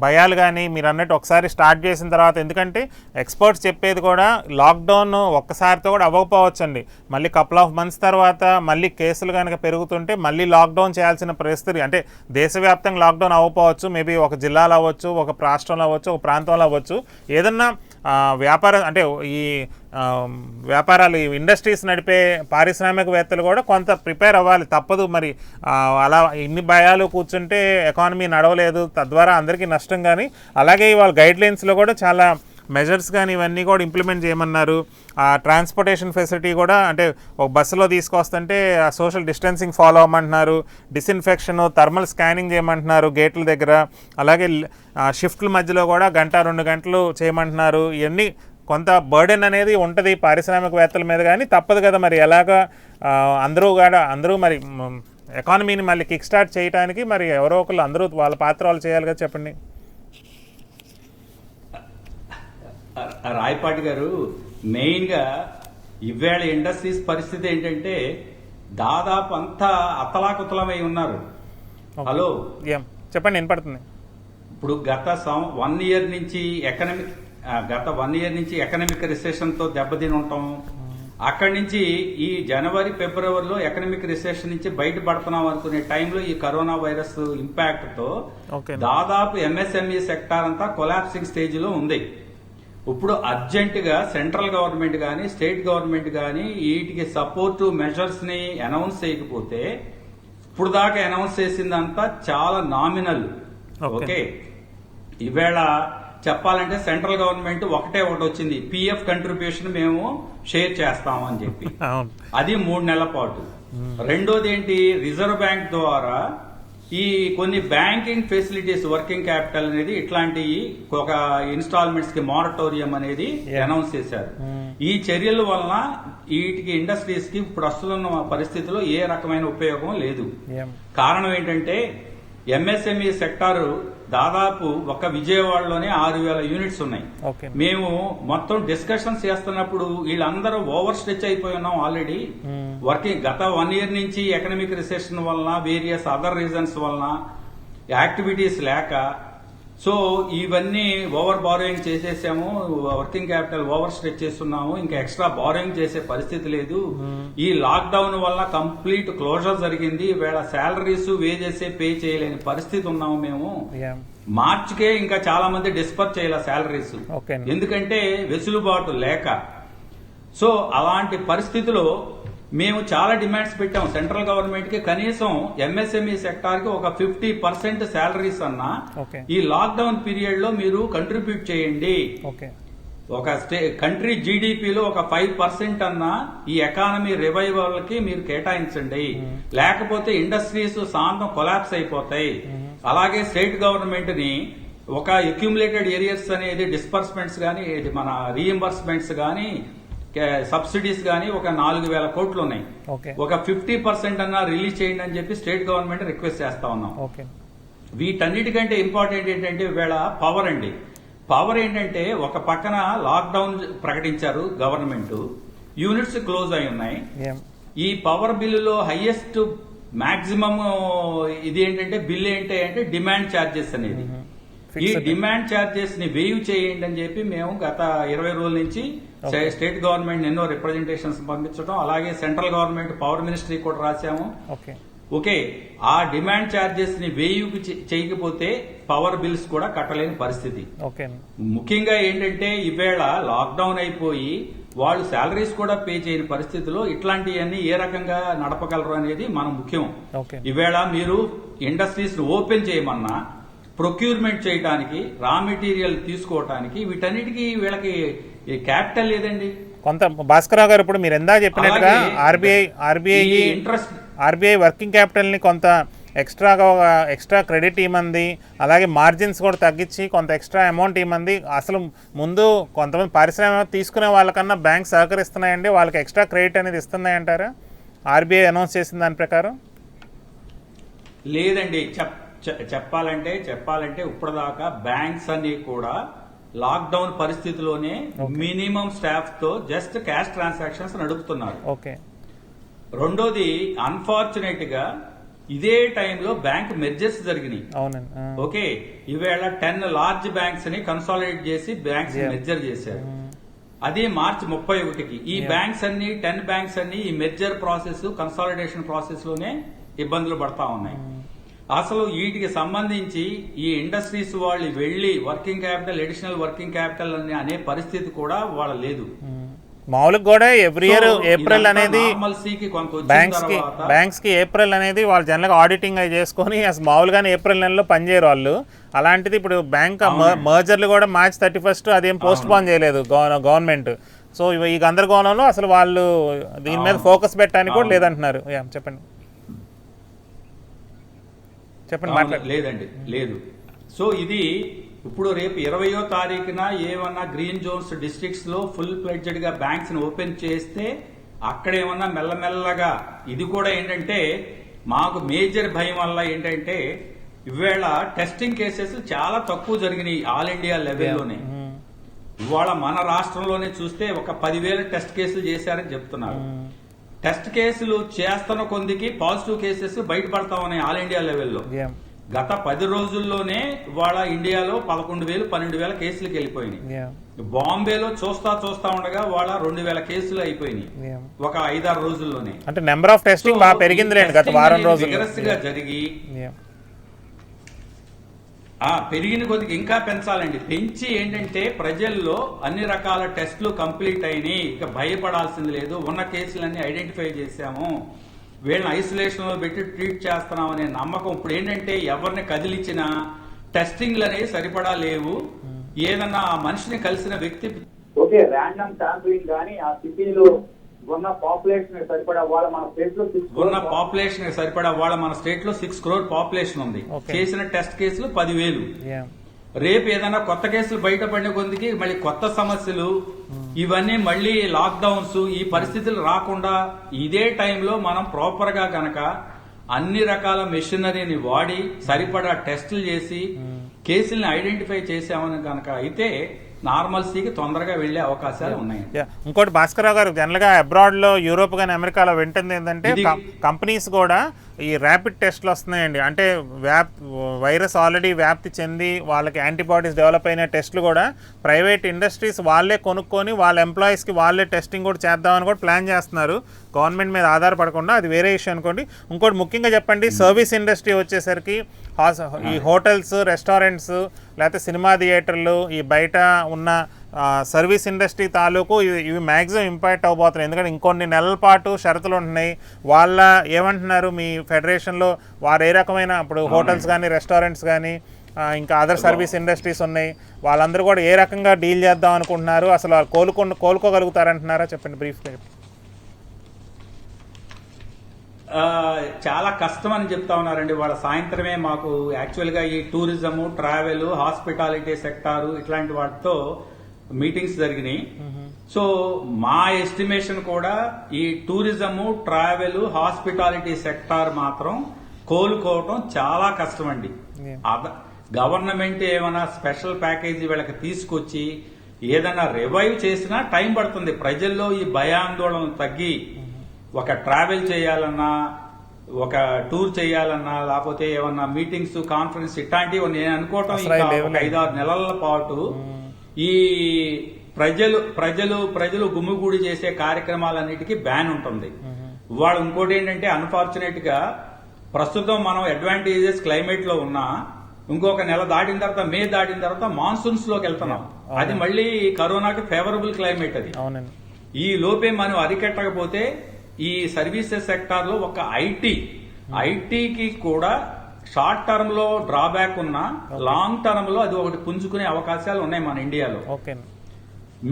భయాలు కానీ మీరు అన్నట్టు ఒకసారి స్టార్ట్ చేసిన తర్వాత, ఎందుకంటే ఎక్స్పర్ట్స్ చెప్పేది కూడా లాక్డౌన్ ఒక్కసారితో కూడా అవ్వకపోవచ్చండి, మళ్ళీ కపుల్ ఆఫ్ మంత్స్ తర్వాత మళ్ళీ కేసులు కనుక పెరుగుతుంటే మళ్ళీ లాక్డౌన్ చేయాల్సిన పరిస్థితి, అంటే దేశవ్యాప్తంగా లాక్డౌన్ అవ్వకపోవచ్చు, మేబీ ఒక జిల్లాలో అవ్వచ్చు, ఒక రాష్ట్రంలో అవ్వచ్చు, ఒక ప్రాంతంలో అవ్వచ్చు. ఏదన్నా వ్యాపారం అంటే ఈ వ్యాపారాలు ఇండస్ట్రీస్ నడిపే పారిశ్రామికవేత్తలు కూడా కొంత ప్రిపేర్ అవ్వాలి, తప్పదు. మరి అలా ఇన్ని భయాలు కూర్చుంటే ఎకానమీ నడవలేదు, తద్వారా అందరికీ నష్టం. కానీ అలాగే ఇవాళ గైడ్లైన్స్లో కూడా చాలా మెజర్స్ కానీ ఇవన్నీ కూడా ఇంప్లిమెంట్ చేయమన్నారు. ఆ ట్రాన్స్పోర్టేషన్ ఫెసిలిటీ కూడా అంటే ఒక బస్సులో తీసుకొస్తుంటే సోషల్ డిస్టెన్సింగ్ ఫాలో అవ్వమంటున్నారు, డిస్ఇన్ఫెక్షన్ థర్మల్ స్కానింగ్ చేయమంటున్నారు గేట్ల దగ్గర, అలాగే షిఫ్ట్ల మధ్యలో కూడా 1-2 గంటలు చేయమంటున్నారు. ఇవన్నీ కొంత బర్డెన్ అనేది ఉంటుంది పారిశ్రామికవేత్తల మీద, కానీ తప్పదు కదా మరి ఎలాగా అందరూ మరి ఎకానమీని మళ్ళీ కిక్ స్టార్ట్ చేయడానికి మరి ఎవరో ఒకళ్ళు అందరూ వాళ్ళ పాత్ర వాళ్ళు చేయాలి కదా, చెప్పండి. రాయపాటి గారు, మెయిన్గా ఇవాళ ఇండస్ట్రీస్ పరిస్థితి ఏంటంటే దాదాపు అంతా అతలాకుతలమై ఉన్నారు. హలో చెప్పండి, వినపడుతుంది. ఇప్పుడు గత 1 ఇయర్ నుంచి ఎకనామిక్ రిసెషన్తో దెబ్బతిని ఉంటాం. అక్కడి నుంచి ఈ జనవరి ఫిబ్రవరిలో ఎకనామిక్ రిసెషన్ నుంచి బయటపడుతున్నాం అనుకునే టైంలో ఈ కరోనా వైరస్ ఇంపాక్ట్తో దాదాపు ఎంఎస్ఎంఈ సెక్టార్ అంతా కొలాప్సింగ్ స్టేజ్లో ఉంది. ఇప్పుడు అర్జెంటుగా సెంట్రల్ గవర్నమెంట్ కానీ స్టేట్ గవర్నమెంట్ కానీ వీటికి సపోర్ట్ మెజర్స్ ని అనౌన్స్ చేయకపోతే, ఇప్పుడు దాకా అనౌన్స్ చేసిందంతా చాలా నామినల్. ఓకే, ఈవేళ చెప్పాలంటే సెంట్రల్ గవర్నమెంట్ ఒకటి వచ్చింది, పిఎఫ్ కంట్రిబ్యూషన్ మేము షేర్ చేస్తాము అని చెప్పి, అది 3 నెలల పాటు. రెండోది ఏంటి, రిజర్వ్ బ్యాంక్ ద్వారా ఈ కొన్ని బ్యాంకింగ్ ఫెసిలిటీస్ వర్కింగ్ క్యాపిటల్ అనేది ఇట్లాంటి ఒక ఇన్స్టాల్మెంట్స్ కి మారటోరియం అనేది అనౌన్స్ చేశారు. ఈ చర్యల వలన వీటికి ఇండస్ట్రీస్ కి ప్రస్తుతం పరిస్థితిలో ఏ రకమైన ఉపయోగం లేదు. కారణం ఏంటంటే ఎంఎస్ఎంఈ సెక్టార్ దాదాపు ఒక విజయవాడలోనే 6,000 యూనిట్స్ ఉన్నాయి. మేము మొత్తం డిస్కషన్స్ చేస్తున్నప్పుడు వీళ్ళందరూ ఓవర్ స్ట్రెచ్ అయిపోయి ఉన్నాం ఆల్రెడీ. వర్కింగ్ గత 1 ఇయర్ నుంచి ఎకనామిక్ రిసెషన్ వలన వేరియస్ అదర్ రీజన్స్ వలన యాక్టివిటీస్ లేక, సో ఇవన్నీ ఓవర్ బారోయింగ్ చేసేసాము, వర్కింగ్ క్యాపిటల్ ఓవర్ స్ట్రెచ్ చేస్తున్నాము, ఇంకా ఎక్స్ట్రా బారోయింగ్ చేసే పరిస్థితి లేదు. ఈ లాక్డౌన్ వల్ల కంప్లీట్ క్లోజర్ జరిగింది. వీళ్ళ శాలరీస్ వేజెస్ పే చేయలేని పరిస్థితి ఉన్నాము మేము. మార్చికే ఇంకా చాలా మంది డిస్పర్స్ చేయాల శాలరీస్, ఎందుకంటే వెసులుబాటు లేక. సో అలాంటి పరిస్థితిలో మేము చాలా డిమాండ్స్ పెట్టాం సెంట్రల్ గవర్నమెంట్ కి, కనీసం ఎంఎస్ఎంఈ సెక్టార్ కి ఒక 50% శాలరీస్ అన్నా ఓకే ఈ లాక్డౌన్ పీరియడ్ లో మీరు కంట్రిబ్యూట్ చేయండి. ఓకే ఒక కంట్రీ జీడిపిలో ఒక 5% అన్నా ఈ ఎకానమీ రివైవల్ కి మీరు కేటాయించండి, లేకపోతే ఇండస్ట్రీస్ శాంతం కొలాప్స్ అయిపోతాయి. అలాగే స్టేట్ గవర్నమెంట్ ని ఒక అక్యుములేటెడ్ ఏరియర్స్ అనేది డిస్బర్స్మెంట్స్ గానీ, మన రీఎంబర్స్మెంట్స్ గానీ, సబ్సిడీస్ గానీ ఒక 4,000 కోట్లు ఉన్నాయి. ఓకే ఒక 50% అన్నా రిలీజ్ చేయండి అని చెప్పి స్టేట్ గవర్నమెంట్ రిక్వెస్ట్ చేస్తా ఉన్నాం. ఓకే వీటన్నిటికంటే ఇంపార్టెంట్ ఏంటంటే వీళ్ళ పవర్ అండి. పవర్ ఏంటంటే ఒక పక్కన లాక్డౌన్ ప్రకటించారు గవర్నమెంట్, యూనిట్స్ క్లోజ్ అయి ఉన్నాయి. ఈ పవర్ బిల్లులో హైయెస్ట్ మాక్సిమం ఇది ఏంటంటే బిల్ ఏంటి అంటే డిమాండ్ ఛార్జెస్ అనేది. ఈ డిమాండ్ ఛార్జెస్ ని వేవ్ చేయండి అని చెప్పి మేము గత 20 రోజుల నుంచి స్టేట్ గవర్నమెంట్ ఎన్నో రిప్రజెంటేషన్స్ పంపించడం, అలాగే సెంట్రల్ గవర్నమెంట్ పవర్ మినిస్ట్రీ కూడా రాశాము. ఓకే, ఆ డిమాండ్ ఛార్జెస్ ని వేవ్ చేయకపోతే పవర్ బిల్స్ కూడా కట్టలేని పరిస్థితి. ముఖ్యంగా ఏంటంటే ఈవేళ లాక్డౌన్ అయిపోయి వాళ్ళు శాలరీస్ కూడా పే చేయని పరిస్థితిలో ఇట్లాంటివన్నీ ఏ రకంగా నడపగలరు అనేది మనం ముఖ్యం. ఈవేళ మీరు ఇండస్ట్రీస్ ఓపెన్ చేయమన్నా, ప్రొక్యూర్మెంట్ చేయడానికి, రా మెటీరియల్ తీసుకోవడానికి, వీటన్నిటికీ వీళ్ళకి క్యాపిటల్ లేదండి. కొంత భాస్కరరావు గారు, ఇప్పుడు మీరు ఎందా చెప్పినట్టుగా ఆర్బీఐ వర్కింగ్ క్యాపిటల్ ని కొంత ఎక్స్ట్రా క్రెడిట్ ఇవ్వండి, అలాగే మార్జిన్స్ కూడా తగ్గించి కొంత ఎక్స్ట్రా అమౌంట్ ఇవ్వండి. అసలు ముందు కొంతమంది పారిశ్రామిక తీసుకునే వాళ్ళకన్నా బ్యాంక్ సహకరిస్తున్నాయండి, వాళ్ళకి ఎక్స్ట్రా క్రెడిట్ అనేది ఇస్తున్నాయంటారా ఆర్బీఐ అనౌన్స్ చేసిన దాని ప్రకారం? లేదండి, చెప్పాలంటే ఇప్పటిదాకా బ్యాంక్స్ అన్ని కూడా లాక్డౌన్ పరిస్థితిలోనే మినిమం స్టాఫ్ తో జస్ట్ క్యాష్ ట్రాన్సాక్షన్స్ నడుపుతున్నారు. ఓకే. రెండోది, అన్ఫార్చునేట్ గా ఇదే టైంలో బ్యాంక్ మెర్జర్స్ జరిగినాయి. అవునండి. ఓకే, ఈవేళ 10 లార్జ్ బ్యాంక్స్ ని కన్సాలిడేట్ చేసి బ్యాంక్స్ మెర్జర్ చేశారు. అది మార్చి 31కి. ఈ బ్యాంక్స్ అన్ని 10 బ్యాంక్స్ అన్ని ఈ మెర్జర్ ప్రాసెస్, కన్సాలిడేషన్ ప్రాసెస్ లోనే ఇబ్బందులు పడతా ఉన్నాయి. అసలు వీటికి సంబంధించి ఈ ఇండస్ట్రీస్ వాళ్ళు వెళ్లి working capital, additional working capital అనే పరిస్థితి కూడా వాళ్ళ లేదు. మామూలుగా కూడా ఎవ్రీ ఇయర్ ఏప్రిల్ అనేది బ్యాంక్స్ కి ఏప్రిల్ అనేది వాళ్ళు జనరల్గా ఆడిటింగ్ అవి చేసుకొని అసలు మామూలుగానే ఏప్రిల్ నెలలో పనిచేయరు వాళ్ళు. అలాంటిది ఇప్పుడు బ్యాంక్ మర్జర్లు కూడా మార్చ్ 31 అదేం పోస్ట్ పోన్ చేయలేదు గవర్నమెంట్. సో ఈ గందరగోళంలో అసలు వాళ్ళు దీని మీద ఫోకస్ పెట్టడానికి కూడా లేదంటున్నారు. చెప్పండి. లేదండి, లేదు. సో ఇది ఇప్పుడు రేపు 20వ తారీఖున ఏమన్నా గ్రీన్ జోన్స్ డిస్ట్రిక్ట్స్ లో ఫుల్ ఫ్లెడ్జెడ్ గా బ్యాంక్స్ ని ఓపెన్ చేస్తే అక్కడ ఏమన్నా మెల్లమెల్లగా ఇది కూడా ఏంటంటే మాకు మేజర్ భయం వల్ల ఏంటంటే ఇవాళ టెస్టింగ్ కేసెస్ చాలా తక్కువ జరిగినాయి ఆల్ ఇండియా లెవెల్లోనే. ఇవాళ మన రాష్ట్రంలోనే చూస్తే ఒక 10,000 టెస్ట్ కేసులు చేశారని చెప్తున్నారు. టెస్ట్ కేసులు చేస్తున్న కొందికి పాజిటివ్ కేసెస్ బయటపడతా ఉన్నాయి ఆల్ ఇండియా లెవెల్లో. గత 10 రోజుల్లోనే ఇవాళ ఇండియాలో 11,000, 12,000 కేసులకు వెళ్ళిపోయినాయి. బాంబేలో చూస్తా ఉండగా వాళ్ళ 2,000 కేసులు అయిపోయినాయి ఒక 5-6 రోజుల్లోనే. అంటే నెంబర్ ఆఫ్ టెస్టింగ్ బాగా పెరిగింది గత వారం రోజులు గా జరిగి పెరిగిన కొద్దిగా ఇంకా పెంచాలండి. పెంచి ఏంటంటే ప్రజల్లో అన్ని రకాల టెస్టులు కంప్లీట్ అయినాయి, ఇక భయపడాల్సింది లేదు, ఉన్న కేసులన్నీ ఐడెంటిఫై చేశాము, వీళ్ళని ఐసోలేషన్ లో పెట్టి ట్రీట్ చేస్తున్నాం అనే నమ్మకం. ఇప్పుడు ఏంటంటే ఎవరిని కదిలించినా టెస్టింగ్లు అనేవి సరిపడా లేవు. ఏదన్నా ఆ మనిషిని కలిసిన వ్యక్తి ఓకే ర్యాండమ్ శాంప్లింగ్ కానీ ఆ సిటీలో ఉన్న పాపులేషన్ సరిపడా వాళ్ళ మన స్టేట్ లో 6 crore పాపులేషన్ ఉంది. చేసిన టెస్ట్ కేసులు 10,000. రేపు ఏదైనా కొత్త కేసులు బయటపడిన కొద్దికి మళ్ళీ కొత్త సమస్యలు, ఇవన్నీ మళ్ళీ లాక్డౌన్స్, ఈ పరిస్థితులు రాకుండా ఇదే టైంలో మనం ప్రాపర్ గా గనక అన్ని రకాల మెషినరీని వాడి సరిపడా టెస్టులు చేసి కేసుల్ని ఐడెంటిఫై చేసామని కనుక అయితే నార్మల్సీకి తొందరగా వెళ్లే అవకాశాలు ఉన్నాయి. ఇంకోటి భాస్కరరావు గారు, జనరల్ గా అబ్రాడ్ లో యూరోప్ గానీ అమెరికాలో వింటుంది ఏంటంటే కంపెనీస్ కూడా ఈ ర్యాపిడ్ టెస్ట్లు వస్తున్నాయండి. అంటే వైరస్ ఆల్రెడీ వ్యాప్తి చెంది వాళ్ళకి యాంటీబాడీస్ డెవలప్ అయిన టెస్టులు కూడా ప్రైవేట్ ఇండస్ట్రీస్ వాళ్ళే కొనుక్కొని వాళ్ళ ఎంప్లాయీస్కి వాళ్ళే టెస్టింగ్ కూడా చేద్దామని కూడా ప్లాన్ చేస్తున్నారు, గవర్నమెంట్ మీద ఆధారపడకుండా. అది వేరే ఇష్యూ అనుకోండి. ఇంకోటి ముఖ్యంగా చెప్పండి, సర్వీస్ ఇండస్ట్రీ వచ్చేసరికి ఈ హోటల్స్, రెస్టారెంట్స్, లేకపోతే సినిమా థియేటర్లు, ఈ బయట ఉన్న సర్వీస్ ఇండస్ట్రీ తాలూకు ఇవి మ్యాక్సిమం ఇంపాక్ట్ అవబోతున్నాయి. ఎందుకంటే ఇంకొన్ని నెలల పాటు షరతులు ఉంటున్నాయి. వాళ్ళ ఏమంటున్నారు మీ ఫెడరేషన్లో వారు ఏ రకమైన ఇప్పుడు హోటల్స్ కానీ రెస్టారెంట్స్ కానీ ఇంకా అదర్ సర్వీస్ ఇండస్ట్రీస్ ఉన్నాయి, వాళ్ళందరూ కూడా ఏ రకంగా డీల్ చేద్దాం అనుకుంటున్నారు, అసలు వాళ్ళు కోలుకోగలుగుతారంటున్నారా? చెప్పండి బ్రీఫ్గా. చాలా కష్టం అని చెప్తా ఉన్నారండి. వాళ్ళ సాయంత్రమే మాకు యాక్చువల్గా ఈ టూరిజము, ట్రావెల్, హాస్పిటాలిటీ సెక్టారు ఇట్లాంటి వాటితో మీటింగ్స్ జరిగినాయి. సో మా ఎస్టిమేషన్ కూడా ఈ టూరిజము, ట్రావెల్, హాస్పిటాలిటీ సెక్టార్ మాత్రం కోలుకోవటం చాలా కష్టం అండి. గవర్నమెంట్ ఏమైనా స్పెషల్ ప్యాకేజీ వీళ్ళకి తీసుకొచ్చి ఏదైనా రివైవ్ చేసినా టైం పడుతుంది. ప్రజల్లో ఈ భయాందోళన తగ్గి ఒక ట్రావెల్ చేయాలన్నా, ఒక టూర్ చేయాలన్నా, లేకపోతే ఏమన్నా మీటింగ్స్, కాన్ఫరెన్స్ ఇట్లాంటివి నేను అనుకోవటం ఇంకా 5-6 నెలల పాటు ఈ ప్రజలు గుమ్మిగూడి చేసే కార్యక్రమాలన్నిటికీ బ్యాన్ ఉంటుంది. వాళ్ళు ఇంకోటి ఏంటంటే అన్ఫార్చునేట్ గా ప్రస్తుతం మనం అడ్వాంటేజెస్ క్లైమేట్ లో ఉన్నా ఇంకొక నెల దాటిన తర్వాత, మే దాటిన తర్వాత మాన్సూన్స్ లోకి వెళ్తున్నాం. అది మళ్ళీ కరోనాకి ఫేవరబుల్ క్లైమేట్. అది ఈ లోపే మనం అరికట్టకపోతే ఈ సర్వీసెస్ సెక్టార్ లో ఒక ఐటీకి కూడా షార్ట్ టర్మ్ లో డ్రాబ్యాక్ ఉన్నా లాంగ్ టర్మ్ లో అది ఒకటి పుంజుకునే అవకాశాలు ఉన్నాయి మన ఇండియాలో.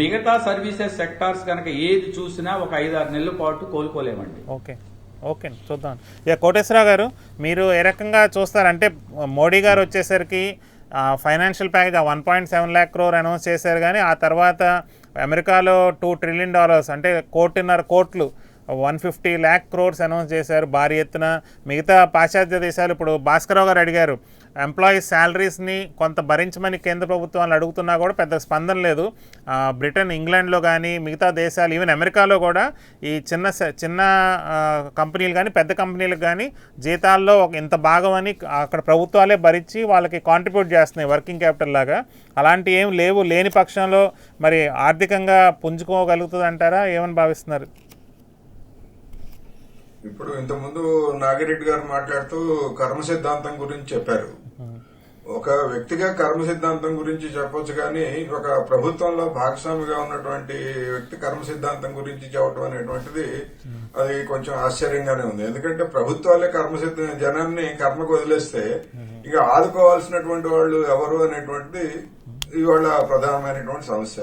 మిగతా సర్వీసెస్ సెక్టార్స్ కనుక ఏది చూసినా ఒక 5-6 నెలల పాటు కోలుకోలేమండి. ఓకే చూద్దాం. కోటేశ్వరరావు గారు, మీరు ఏ రకంగా చూస్తారంటే మోడీ గారు వచ్చేసరికి financial package 1.7 lakh crore announce చేశారు, కానీ ఆ తర్వాత అమెరికాలో $2 trillion అంటే కోట్లు 150 lakh crores అనౌన్స్ చేశారు భారీ ఎత్తున. మిగతా పాశ్చాత్య దేశాలు ఇప్పుడు భాస్కరరావు గారు అడిగారు, ఎంప్లాయీస్ శాలరీస్ని కొంత భరించమని కేంద్ర ప్రభుత్వాలు అడుగుతున్నా కూడా పెద్ద స్పందన లేదు. బ్రిటన్, ఇంగ్లాండ్లో కానీ మిగతా దేశాలు, ఈవెన్ అమెరికాలో కూడా ఈ చిన్న కంపెనీలు కానీ పెద్ద కంపెనీలకు కానీ జీతాల్లో ఇంత భాగం అని అక్కడ ప్రభుత్వాలే భరించి వాళ్ళకి కాంట్రిబ్యూట్ చేస్తున్నాయి వర్కింగ్ క్యాపిటల్ లాగా. అలాంటి ఏం లేని పక్షంలో మరి ఆర్థికంగా పుంజుకోగలుగుతుంది అంటారా? ఏమని భావిస్తున్నారు? ఇప్పుడు ఇంతకుముందు నాగిరెడ్డి గారు మాట్లాడుతూ కర్మ సిద్ధాంతం గురించి చెప్పారు. ఒక వ్యక్తిగా కర్మ సిద్ధాంతం గురించి చెప్పొచ్చు, కానీ ఒక ప్రభుత్వంలో భాగస్వామిగా ఉన్నటువంటి వ్యక్తి కర్మ సిద్ధాంతం గురించి చెప్పడం అనేటువంటిది అది కొంచెం ఆశ్చర్యంగానే ఉంది. ఎందుకంటే ప్రభుత్వాలే జనాన్ని కర్మకు వదిలేస్తే ఇక ఆదుకోవాల్సినటువంటి వాళ్ళు ఎవరు అనేటువంటిది ఇవాళ ప్రధానమైనటువంటి సమస్య.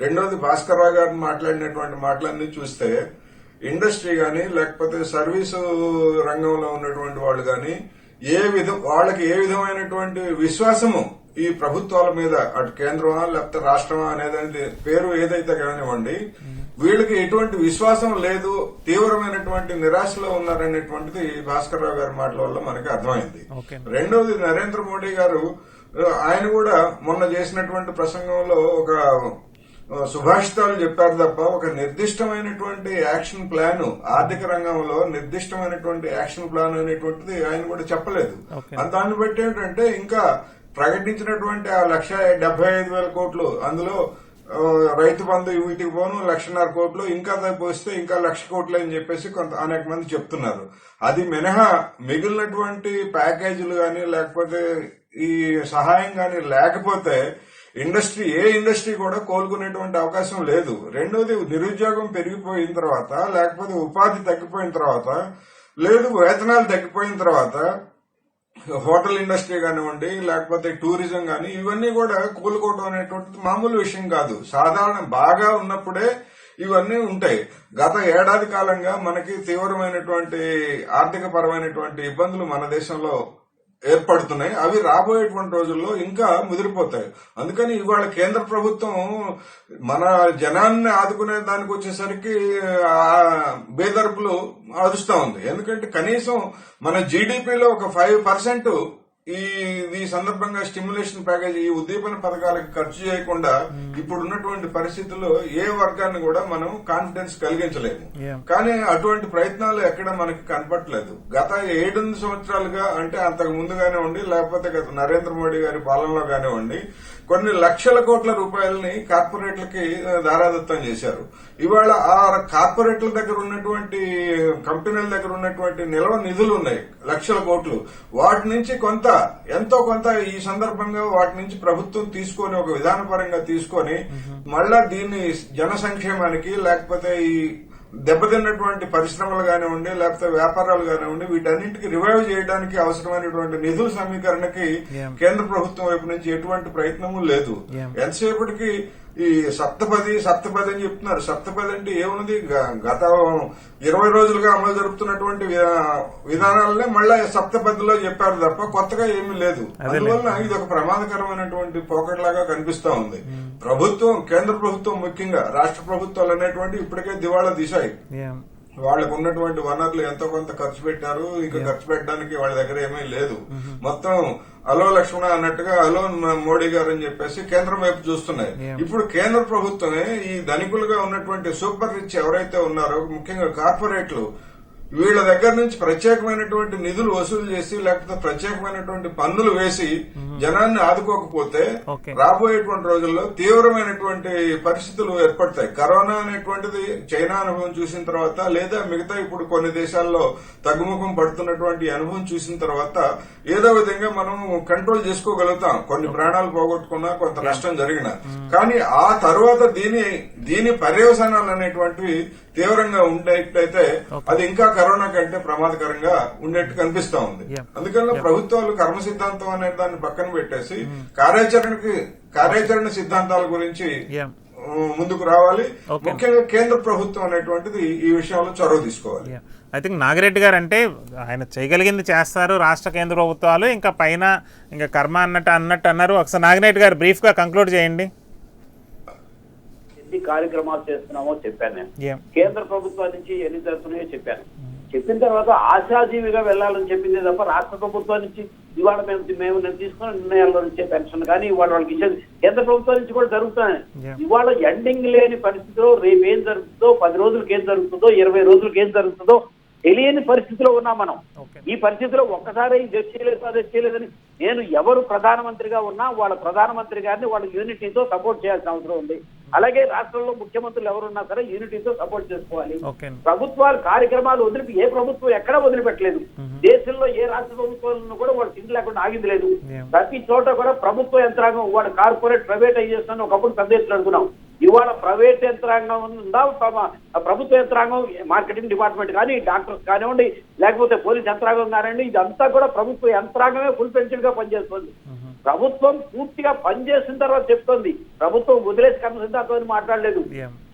రెండోది, భాస్కర్రావు గారు మాట్లాడినటువంటి మాటలన్నీ చూస్తే ఇండస్ట్రీ గాని లేకపోతే సర్వీసు రంగంలో ఉన్నటువంటి వాళ్ళు గాని వాళ్ళకి ఏ విధమైనటువంటి విశ్వాసము ఈ ప్రభుత్వాల మీద, అటు కేంద్రమా లేకపోతే రాష్ట్రమా అనేది పేరు ఏదైతే కానివ్వండి, వీళ్ళకి ఎటువంటి విశ్వాసం లేదు, తీవ్రమైనటువంటి నిరాశలో ఉన్నారనేటువంటిది భాస్కర్రావు గారి మాటల వల్ల మనకి అర్థమైంది. రెండోది, నరేంద్ర మోడీ గారు ఆయన కూడా మొన్న చేసినటువంటి ప్రసంగంలో ఒక సుభాషితాలు చెప్పారు తప్ప ఒక నిర్దిష్టమైనటువంటి యాక్షన్ ప్లాన్, ఆర్థిక రంగంలో నిర్దిష్టమైనటువంటి యాక్షన్ ప్లాన్ అనేటువంటిది ఆయన కూడా చెప్పలేదు. దాన్ని బట్టి ఏంటంటే ఇంకా ప్రకటించినటువంటి ఆ 1,75,000 కోట్లు, అందులో రైతు బంధు వీటికి పోను 1,50,000 కోట్లు, ఇంకా పోస్తే ఇంకా 1,00,000 కోట్లు అని చెప్పేసి అనేక మంది చెప్తున్నారు. అది మినహా మిగిలినటువంటి ప్యాకేజీలు గాని లేకపోతే ఈ సహాయం గాని లేకపోతే ఏ ఇండస్ట్రీ కూడా కోలుకునేటువంటి అవకాశం లేదు. రెండోది, నిరుద్యోగం పెరిగిపోయిన తర్వాత, లేకపోతే ఉపాధి తగ్గిపోయిన తర్వాత, లేదు వేతనాలు తగ్గిపోయిన తర్వాత హోటల్ ఇండస్ట్రీ కానివ్వండి లేకపోతే టూరిజం కానీ ఇవన్నీ కూడా కోలుకోవడం అనేటువంటిది మామూలు విషయం కాదు. సాధారణ బాగా ఉన్నప్పుడే ఇవన్నీ ఉంటాయి. గత ఏడాది కాలంగా మనకి తీవ్రమైనటువంటి ఆర్థిక పరమైనటువంటి ఇబ్బందులు మన దేశంలో ఏర్పడుతున్నాయి. అవి రాబోయేటువంటి రోజుల్లో ఇంకా ముదిరిపోతాయి. అందుకని ఇవాళ కేంద్ర ప్రభుత్వం మన జనాన్ని ఆదుకునే దానికి వచ్చేసరికి బేదర్పులు అరుస్తా ఉంది. ఎందుకంటే కనీసం మన జీడీపీలో ఒక 5% ఈ సందర్భంగా స్టిమ్యులేషన్ ప్యాకేజ్, ఈ ఉద్దీపన పథకాలకు ఖర్చు చేయకుండా ఇప్పుడున్నటువంటి పరిస్థితుల్లో ఏ వర్గాన్ని కూడా మనం కాన్ఫిడెన్స్ కలిగించలేము. కానీ అటువంటి ప్రయత్నాలు ఎక్కడ మనకి కనపట్లేదు. గత 7 సంవత్సరాలుగా, అంటే అంతకు ముందు కానివ్వండి లేకపోతే గత నరేంద్ర మోడీ గారి పాలనలో కానివ్వండి, కొన్ని లక్షల కోట్ల రూపాయలని కార్పొరేట్లకి దారాదత్తం చేశారు. ఇవాళ ఆ కార్పొరేట్ల దగ్గర ఉన్నటువంటి కంపెనీల దగ్గర ఉన్నటువంటి నిల్వ నిధులు ఉన్నాయి, లక్షల కోట్లు. వాటి నుంచి కొంత ఎంతో కొంత ఈ సందర్భంగా వాటి నుంచి ప్రభుత్వం తీసుకొని ఒక విధానపరంగా తీసుకొని మళ్ళా దీన్ని జన సంక్షేమానికి లేకపోతే ఈ దెబ్బతిన్నటువంటి పరిశ్రమలు కానివ్వండి లేకపోతే వ్యాపారాలు కానివ్వండి వీటన్నింటికి రివైవ్ చేయడానికి అవసరమైనటువంటి నిధుల సమీకరణకి కేంద్ర ప్రభుత్వం వైపు నుంచి ఎటువంటి ప్రయత్నము లేదు. ఎంతసేపటికి ఈ సప్తపది అని చెప్తున్నారు. సప్తపది అంటే ఏమున్నది? గత 20 రోజులుగా అమలు జరుపుతున్నటువంటి విధానాలనే మళ్ళా సప్తపదిలో చెప్పారు తప్ప కొత్తగా ఏమీ లేదు. అందువల్ల ఇది ఒక ప్రమాదకరమైనటువంటి పోకట్లాగా కనిపిస్తా ఉంది. ప్రభుత్వం, కేంద్ర ప్రభుత్వం ముఖ్యంగా రాష్ట్ర ప్రభుత్వాలు అనేటువంటి ఇప్పటికే దివాళా తీశాయి. వాళ్ళకు ఉన్నటువంటి వనరులు ఎంతో కొంత ఖర్చు పెట్టారు. ఇంకా ఖర్చు పెట్టడానికి వాళ్ళ దగ్గర ఏమీ లేదు. మొత్తం అలో లక్ష్మణ అన్నట్టుగా అలో మోడీ గారు అని చెప్పేసి కేంద్రం వైపు చూస్తున్నాయి. ఇప్పుడు కేంద్ర ప్రభుత్వమే ఈ ధనికులుగా ఉన్నటువంటి సూపర్ రిచ్ ఎవరైతే ఉన్నారో ముఖ్యంగా కార్పొరేట్లు వీళ్ళ దగ్గర నుంచి ప్రత్యేకమైనటువంటి నిధులు వసూలు చేసి లేకపోతే ప్రత్యేకమైనటువంటి పన్నులు వేసి జనాన్ని ఆదుకోకపోతే రాబోయేటువంటి రోజుల్లో తీవ్రమైనటువంటి పరిస్థితులు ఏర్పడతాయి. కరోనా అనేటువంటిది చైనా అనుభవం చూసిన తర్వాత లేదా మిగతా ఇప్పుడు కొన్ని దేశాల్లో తగ్గుముఖం పడుతున్నటువంటి అనుభవం చూసిన తర్వాత ఏదో విధంగా మనం కంట్రోల్ చేసుకోగలుగుతాం. కొన్ని ప్రాణాలు పోగొట్టుకున్నా, కొంత నష్టం జరిగినా. కానీ ఆ తర్వాత దీని పర్యవసానాలు అనేటువంటివి తీవ్రంగా ఉండేట్లయితే అది ఇంకా కరోనా కంటే ప్రమాదకరంగా ఉండేట్టు కనిపిస్తా ఉంది. అందుకని ప్రభుత్వాలు కర్మ సిద్ధాంతం అనే దాన్ని పక్కన పెట్టేసి కార్యాచరణ సిద్ధాంతాల గురించి ముందుకు రావాలి. ముఖ్యంగా కేంద్ర ప్రభుత్వం అనేటువంటిది ఈ విషయంలో చొరవ తీసుకోవాలి. ఐ థింక్ నాగిరెడ్డి గారు అంటే ఆయన చేయగలిగింది చేస్తారు రాష్ట్ర కేంద్ర ప్రభుత్వాలు, ఇంకా పైన ఇంకా కర్మ అన్నట్టు అన్నారు. ఒకసారి నాగిరెడ్డి గారు బ్రీఫ్ గా కంక్లూడ్ చేయండి. ఎన్ని కార్యక్రమాలు చేస్తున్నామో చెప్పాను నేను. కేంద్ర ప్రభుత్వం నుంచి ఎన్ని జరుగుతున్నాయో చెప్పాను. చెప్పిన తర్వాత ఆశాజీవిగా వెళ్లాలని చెప్పింది తప్ప రాష్ట్ర ప్రభుత్వం నుంచి ఇవాళ మేము తీసుకున్న నిర్ణయాల్లో నుంచే పెన్షన్ కానీ ఇవాళ వాళ్ళకి ఇచ్చేది కేంద్ర ప్రభుత్వం నుంచి కూడా జరుగుతున్నాయి. ఇవాళ ఎండింగ్ లేని పరిస్థితిలో రేపు ఏం జరుగుతుందో, 10 రోజులకి ఏం జరుగుతుందో, 20 రోజులకి ఏం జరుగుతుందో తెలియని పరిస్థితిలో ఉన్నాం మనం. ఈ పరిస్థితిలో ఒక్కసారి ఇది చేయలేదు అదే చేయలేదని నేను ఎవరు ప్రధానమంత్రిగా ఉన్నా వాళ్ళ ప్రధానమంత్రి గారిని వాళ్ళ యూనిటీతో సపోర్ట్ చేయాల్సిన అవసరం ఉంది. అలాగే రాష్ట్రంలో ముఖ్యమంత్రులు ఎవరున్నా సరే యూనిటీతో సపోర్ట్ చేసుకోవాలి. ప్రభుత్వాలు కార్యక్రమాలు వదిలి ఏ ప్రభుత్వం ఎక్కడా వదిలిపెట్టలేదు. దేశంలో ఏ రాష్ట్ర ప్రభుత్వాలను కూడా వాళ్ళు తిండి లేకుండా ఆగింది లేదు. ప్రతి చోట కూడా ప్రభుత్వ యంత్రాంగం వాడు కార్పొరేట్ ప్రైవేటైజేషన్ ఒకప్పుడు పెద్ద ఎత్తున అనుకున్నాం. ఇవాళ ప్రైవేట్ యంత్రాంగం ఉందా, ప్రభుత్వ యంత్రాంగం మార్కెటింగ్ డిపార్ట్మెంట్ కానీ డాక్టర్స్ కానివ్వండి లేకపోతే పోలీస్ యంత్రాంగం కానివ్వండి ఇదంతా కూడా ప్రభుత్వ యంత్రాంగమే ఫుల్ పెన్షన్ గా పనిచేస్తుంది. ప్రభుత్వం పూర్తిగా పనిచేసిన తర్వాత చెప్తుంది. ప్రభుత్వం వదిలేసి కర్మ సిద్ధాంతం మాట్లాడలేదు.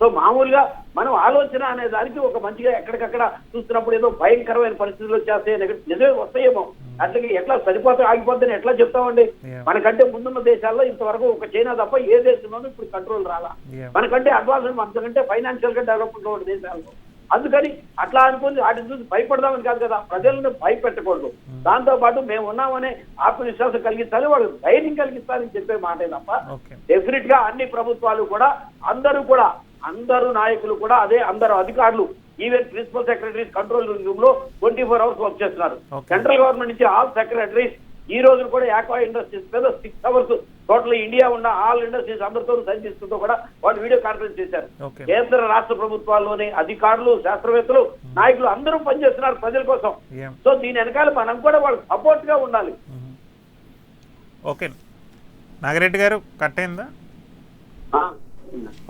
సో మామూలుగా మనం ఆలోచన అనే దానికి ఒక మంచిగా ఎక్కడికక్కడ చూస్తున్నప్పుడు ఏదో భయంకరమైన పరిస్థితులు వచ్చేస్తాయి, నిజమే వస్తాయేమో, అట్లకి ఎట్లా సరిపోతే ఆగిపోద్దని ఎట్లా చెప్తామండి? మనకంటే ముందున్న దేశాల్లో ఇంతవరకు ఒక చైనా తప్ప ఏ దేశంలోనూ ఇప్పుడు కంట్రోల్ రాలా. మనకంటే అడ్వాన్స్, మనకంటే ఫైనాన్షియల్ గా డెవలప్మెంట్ ఉన్న దేశాల్లో. అందుకని అట్లా అనుకుని వాటిని చూసి భయపడదామని కాదు కదా, ప్రజలను భయపెట్టకూడదు. దాంతో పాటు మేము ఉన్నామనే ఆత్మవిశ్వాసం కలిగించాలి, వాళ్ళు ధైర్యం కలిగిస్తారని చెప్పే మాటే తప్ప డెఫినెట్ గా అన్ని ప్రభుత్వాలు కూడా అందరూ నాయకులు కూడా అదే, అందరూ అధికారులు even principal secretaries control room లో 24 hours వర్క్ చేస్తున్నారు. సెంట్రల్ గవర్నమెంట్ నుంచి ఆల్ సెక్రటరీస్ ఈ రోజు కూడా యాక్వా ఇండస్ట్రీస్ మీద 6 hours టోటల్ ఇండియా ఉన్న ఆల్ ఇండస్ట్రీస్ అందరితో సైంటిస్టులతో కూడా వాళ్ళు వీడియో కాన్ఫరెన్స్ చేశారు. కేంద్ర రాష్ట్ర ప్రభుత్వాల్లోని అధికారులు, శాస్త్రవేత్తలు, నాయకులు అందరూ పనిచేస్తున్నారు ప్రజల కోసం. సో దీని వెనకాల మనం కూడా వాళ్ళకి సపోర్ట్ గా ఉండాలి. ఓకే నాగిరెడ్డి గారు కట్ అయిందా?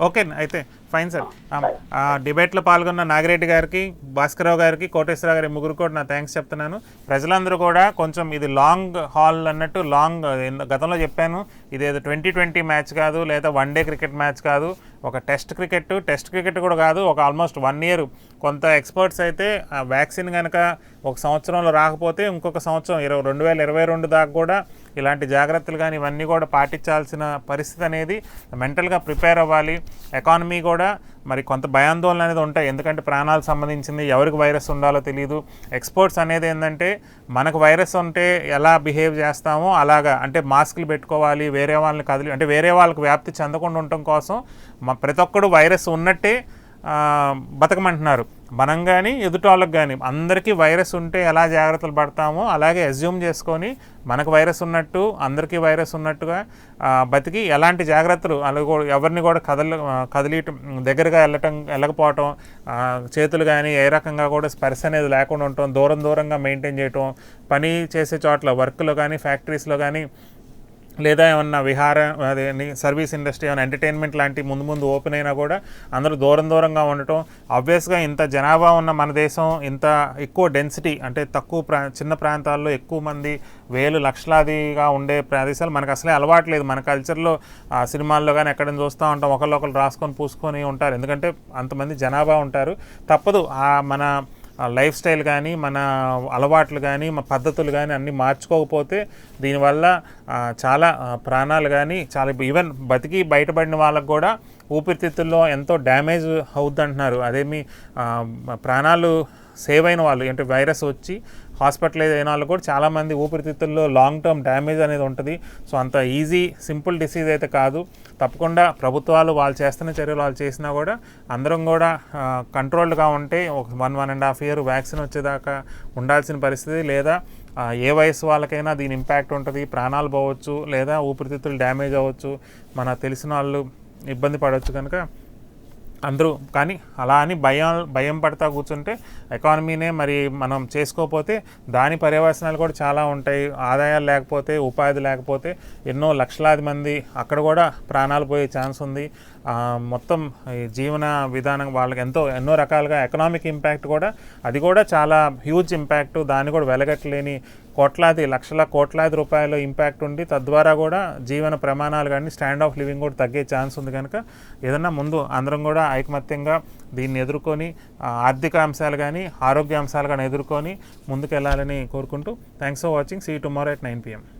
ఓకే అయితే ఫైన్ సార్. డిబేట్లో పాల్గొన్న నాగిరెడ్డి గారికి, భాస్కరరావు గారికి, కోటేశ్వరరావు గారి ముగ్గురు కూడా నా థ్యాంక్స్ చెప్తున్నాను. ప్రజలందరూ కూడా కొంచెం ఇది లాంగ్ హాల్ అన్నట్టు గతంలో చెప్పాను, ఇదేదో 2020 మ్యాచ్ కాదు, లేదా 1 డే క్రికెట్ మ్యాచ్ కాదు, ఒక టెస్ట్ క్రికెట్ కూడా కాదు, ఒక ఆల్మోస్ట్ 1 year. కొంత ఎక్స్పర్ట్స్ అయితే ఆ వ్యాక్సిన్ కనుక 1 సంవత్సరంలో రాకపోతే ఇంకొక సంవత్సరం 2022 దాకా కూడా ఇలాంటి జాగ్రత్తలు కానీ ఇవన్నీ కూడా పాటించాల్సిన పరిస్థితి అనేది మెంటల్గా ప్రిపేర్ అవ్వాలి. ఎకానమీ కూడా మరి కొంత భయాందోళన అనేది ఉంటాయి, ఎందుకంటే ప్రాణాలకు సంబంధించింది, ఎవరికి వైరస్ ఉండాలో తెలియదు. ఎక్స్పర్ట్స్ అనేది ఏంటంటే మనకు వైరస్ ఉంటే ఎలా బిహేవ్ చేస్తామో అలాగా, అంటే మాస్కులు పెట్టుకోవాలి, వేరే వాళ్ళని అంటే వేరే వాళ్ళకి వ్యాప్తి చెందకుండా ఉండటం కోసం ప్రతి ఒక్కడు వైరస్ ఉన్నట్టే బతకమంటున్నారు. మనం కానీ ఎదుటోళ్ళకి కానీ అందరికీ వైరస్ ఉంటే ఎలా జాగ్రత్తలు పడతామో అలాగే అజ్యూమ్ చేసుకొని మనకు వైరస్ ఉన్నట్టు అందరికీ వైరస్ ఉన్నట్టుగా బతికి ఎలాంటి జాగ్రత్తలు అలాగే ఎవరిని కూడా కదిలియటం దగ్గరగా వెళ్ళకపోవటం, చేతులు కానీ ఏ రకంగా కూడా స్పర్శ అనేది లేకుండా ఉండటం, దూరంగా మెయింటైన్ చేయటం, పని చేసే చోట్ల వర్క్లో కానీ ఫ్యాక్టరీస్లో కానీ లేదా ఏమన్నా అదే సర్వీస్ ఇండస్ట్రీ ఏమైనా ఎంటర్టైన్మెంట్ లాంటి ముందు ఓపెన్ అయినా కూడా అందరూ దూరంగా ఉండటం. ఆబ్వియస్గా ఇంత జనాభా ఉన్న మన దేశం, ఇంత ఎక్కువ డెన్సిటీ అంటే తక్కువ చిన్న ప్రాంతాల్లో ఎక్కువ మంది లక్షలాదిగా ఉండే ప్రదేశాలు మనకు అసలే అలవాట్లేదు. మన కల్చర్లో సినిమాల్లో కానీ ఎక్కడైనా చూస్తూ ఉంటాం, ఒకళ్ళు రాసుకొని పూసుకొని ఉంటారు, ఎందుకంటే అంతమంది జనాభా ఉంటారు. తప్పదు మన లైఫ్ స్టైల్ కానీ మన అలవాట్లు కానీ మన పద్ధతులు కానీ అన్నీ మార్చుకోకపోతే దీనివల్ల చాలా ప్రాణాలు కానీ చాలా ఈవెన్ బతికి బయటపడిన వాళ్ళకు కూడా ఊపిరితిత్తుల్లో ఎంతో డ్యామేజ్ అవుద్ది అంటున్నారు. అదేమి ప్రాణాలు సేవ్ అయిన వాళ్ళు అంటే వైరస్ వచ్చి హాస్పిటలైజ్ అయిన వాళ్ళు కూడా చాలామంది ఊపిరితిత్తుల్లో లాంగ్ టర్మ్ డ్యామేజ్ అనేది ఉంటుంది. సో అంత సింపుల్ డిసీజ్ అయితే కాదు. తప్పకుండా ప్రభుత్వాలు వాళ్ళు చేస్తున్న చర్యలు వాళ్ళు చేసినా కూడా అందరం కూడా కంట్రోల్డ్గా ఉంటే ఒక 1.5 year వ్యాక్సిన్ వచ్చేదాకా ఉండాల్సిన పరిస్థితి, లేదా ఏ వయసు వాళ్ళకైనా దీని ఇంపాక్ట్ ఉంటుంది, ప్రాణాలు పోవచ్చు, లేదా ఊపిరితిత్తులు డ్యామేజ్ అవ్వచ్చు, మన తెలిసిన వాళ్ళు ఇబ్బంది పడవచ్చు. కనుక అందరూ కానీ అలా అని భయం పడతా కూర్చుంటే ఎకానమీనే మరి మనం చేసుకోకపోతే దాని పర్యవసనాలు కూడా చాలా ఉంటాయి. ఆదాయాలు లేకపోతే, ఉపాధి లేకపోతే ఎన్నో లక్షలాది మంది అక్కడ కూడా ప్రాణాలు పోయే ఛాన్స్ ఉంది. మొత్తం ఈ జీవన విధానం వాళ్ళకి ఎన్నో రకాలుగా ఎకనామిక్ ఇంపాక్ట్ కూడా అది కూడా చాలా హ్యూజ్ ఇంపాక్ట్. దాన్ని కూడా వెలగట్లేని కోట్లాది రూపాయల ఇంపాక్ట్ ఉండి తద్వారా కూడా జీవన ప్రమాణాలు కానీ స్టాండ్ ఆఫ్ లివింగ్ కూడా తగ్గే ఛాన్స్ ఉంది. కనుక ఏదన్నా ముందు అందరం కూడా ఐకమత్యంగా దీన్ని ఎదుర్కొని ఆర్థిక అంశాలు కానీ ఆరోగ్య అంశాలు కానీ ఎదుర్కొని ముందుకు వెళ్ళాలని కోరుకుంటూ thanks for watching. See you tomorrow at 9 PM.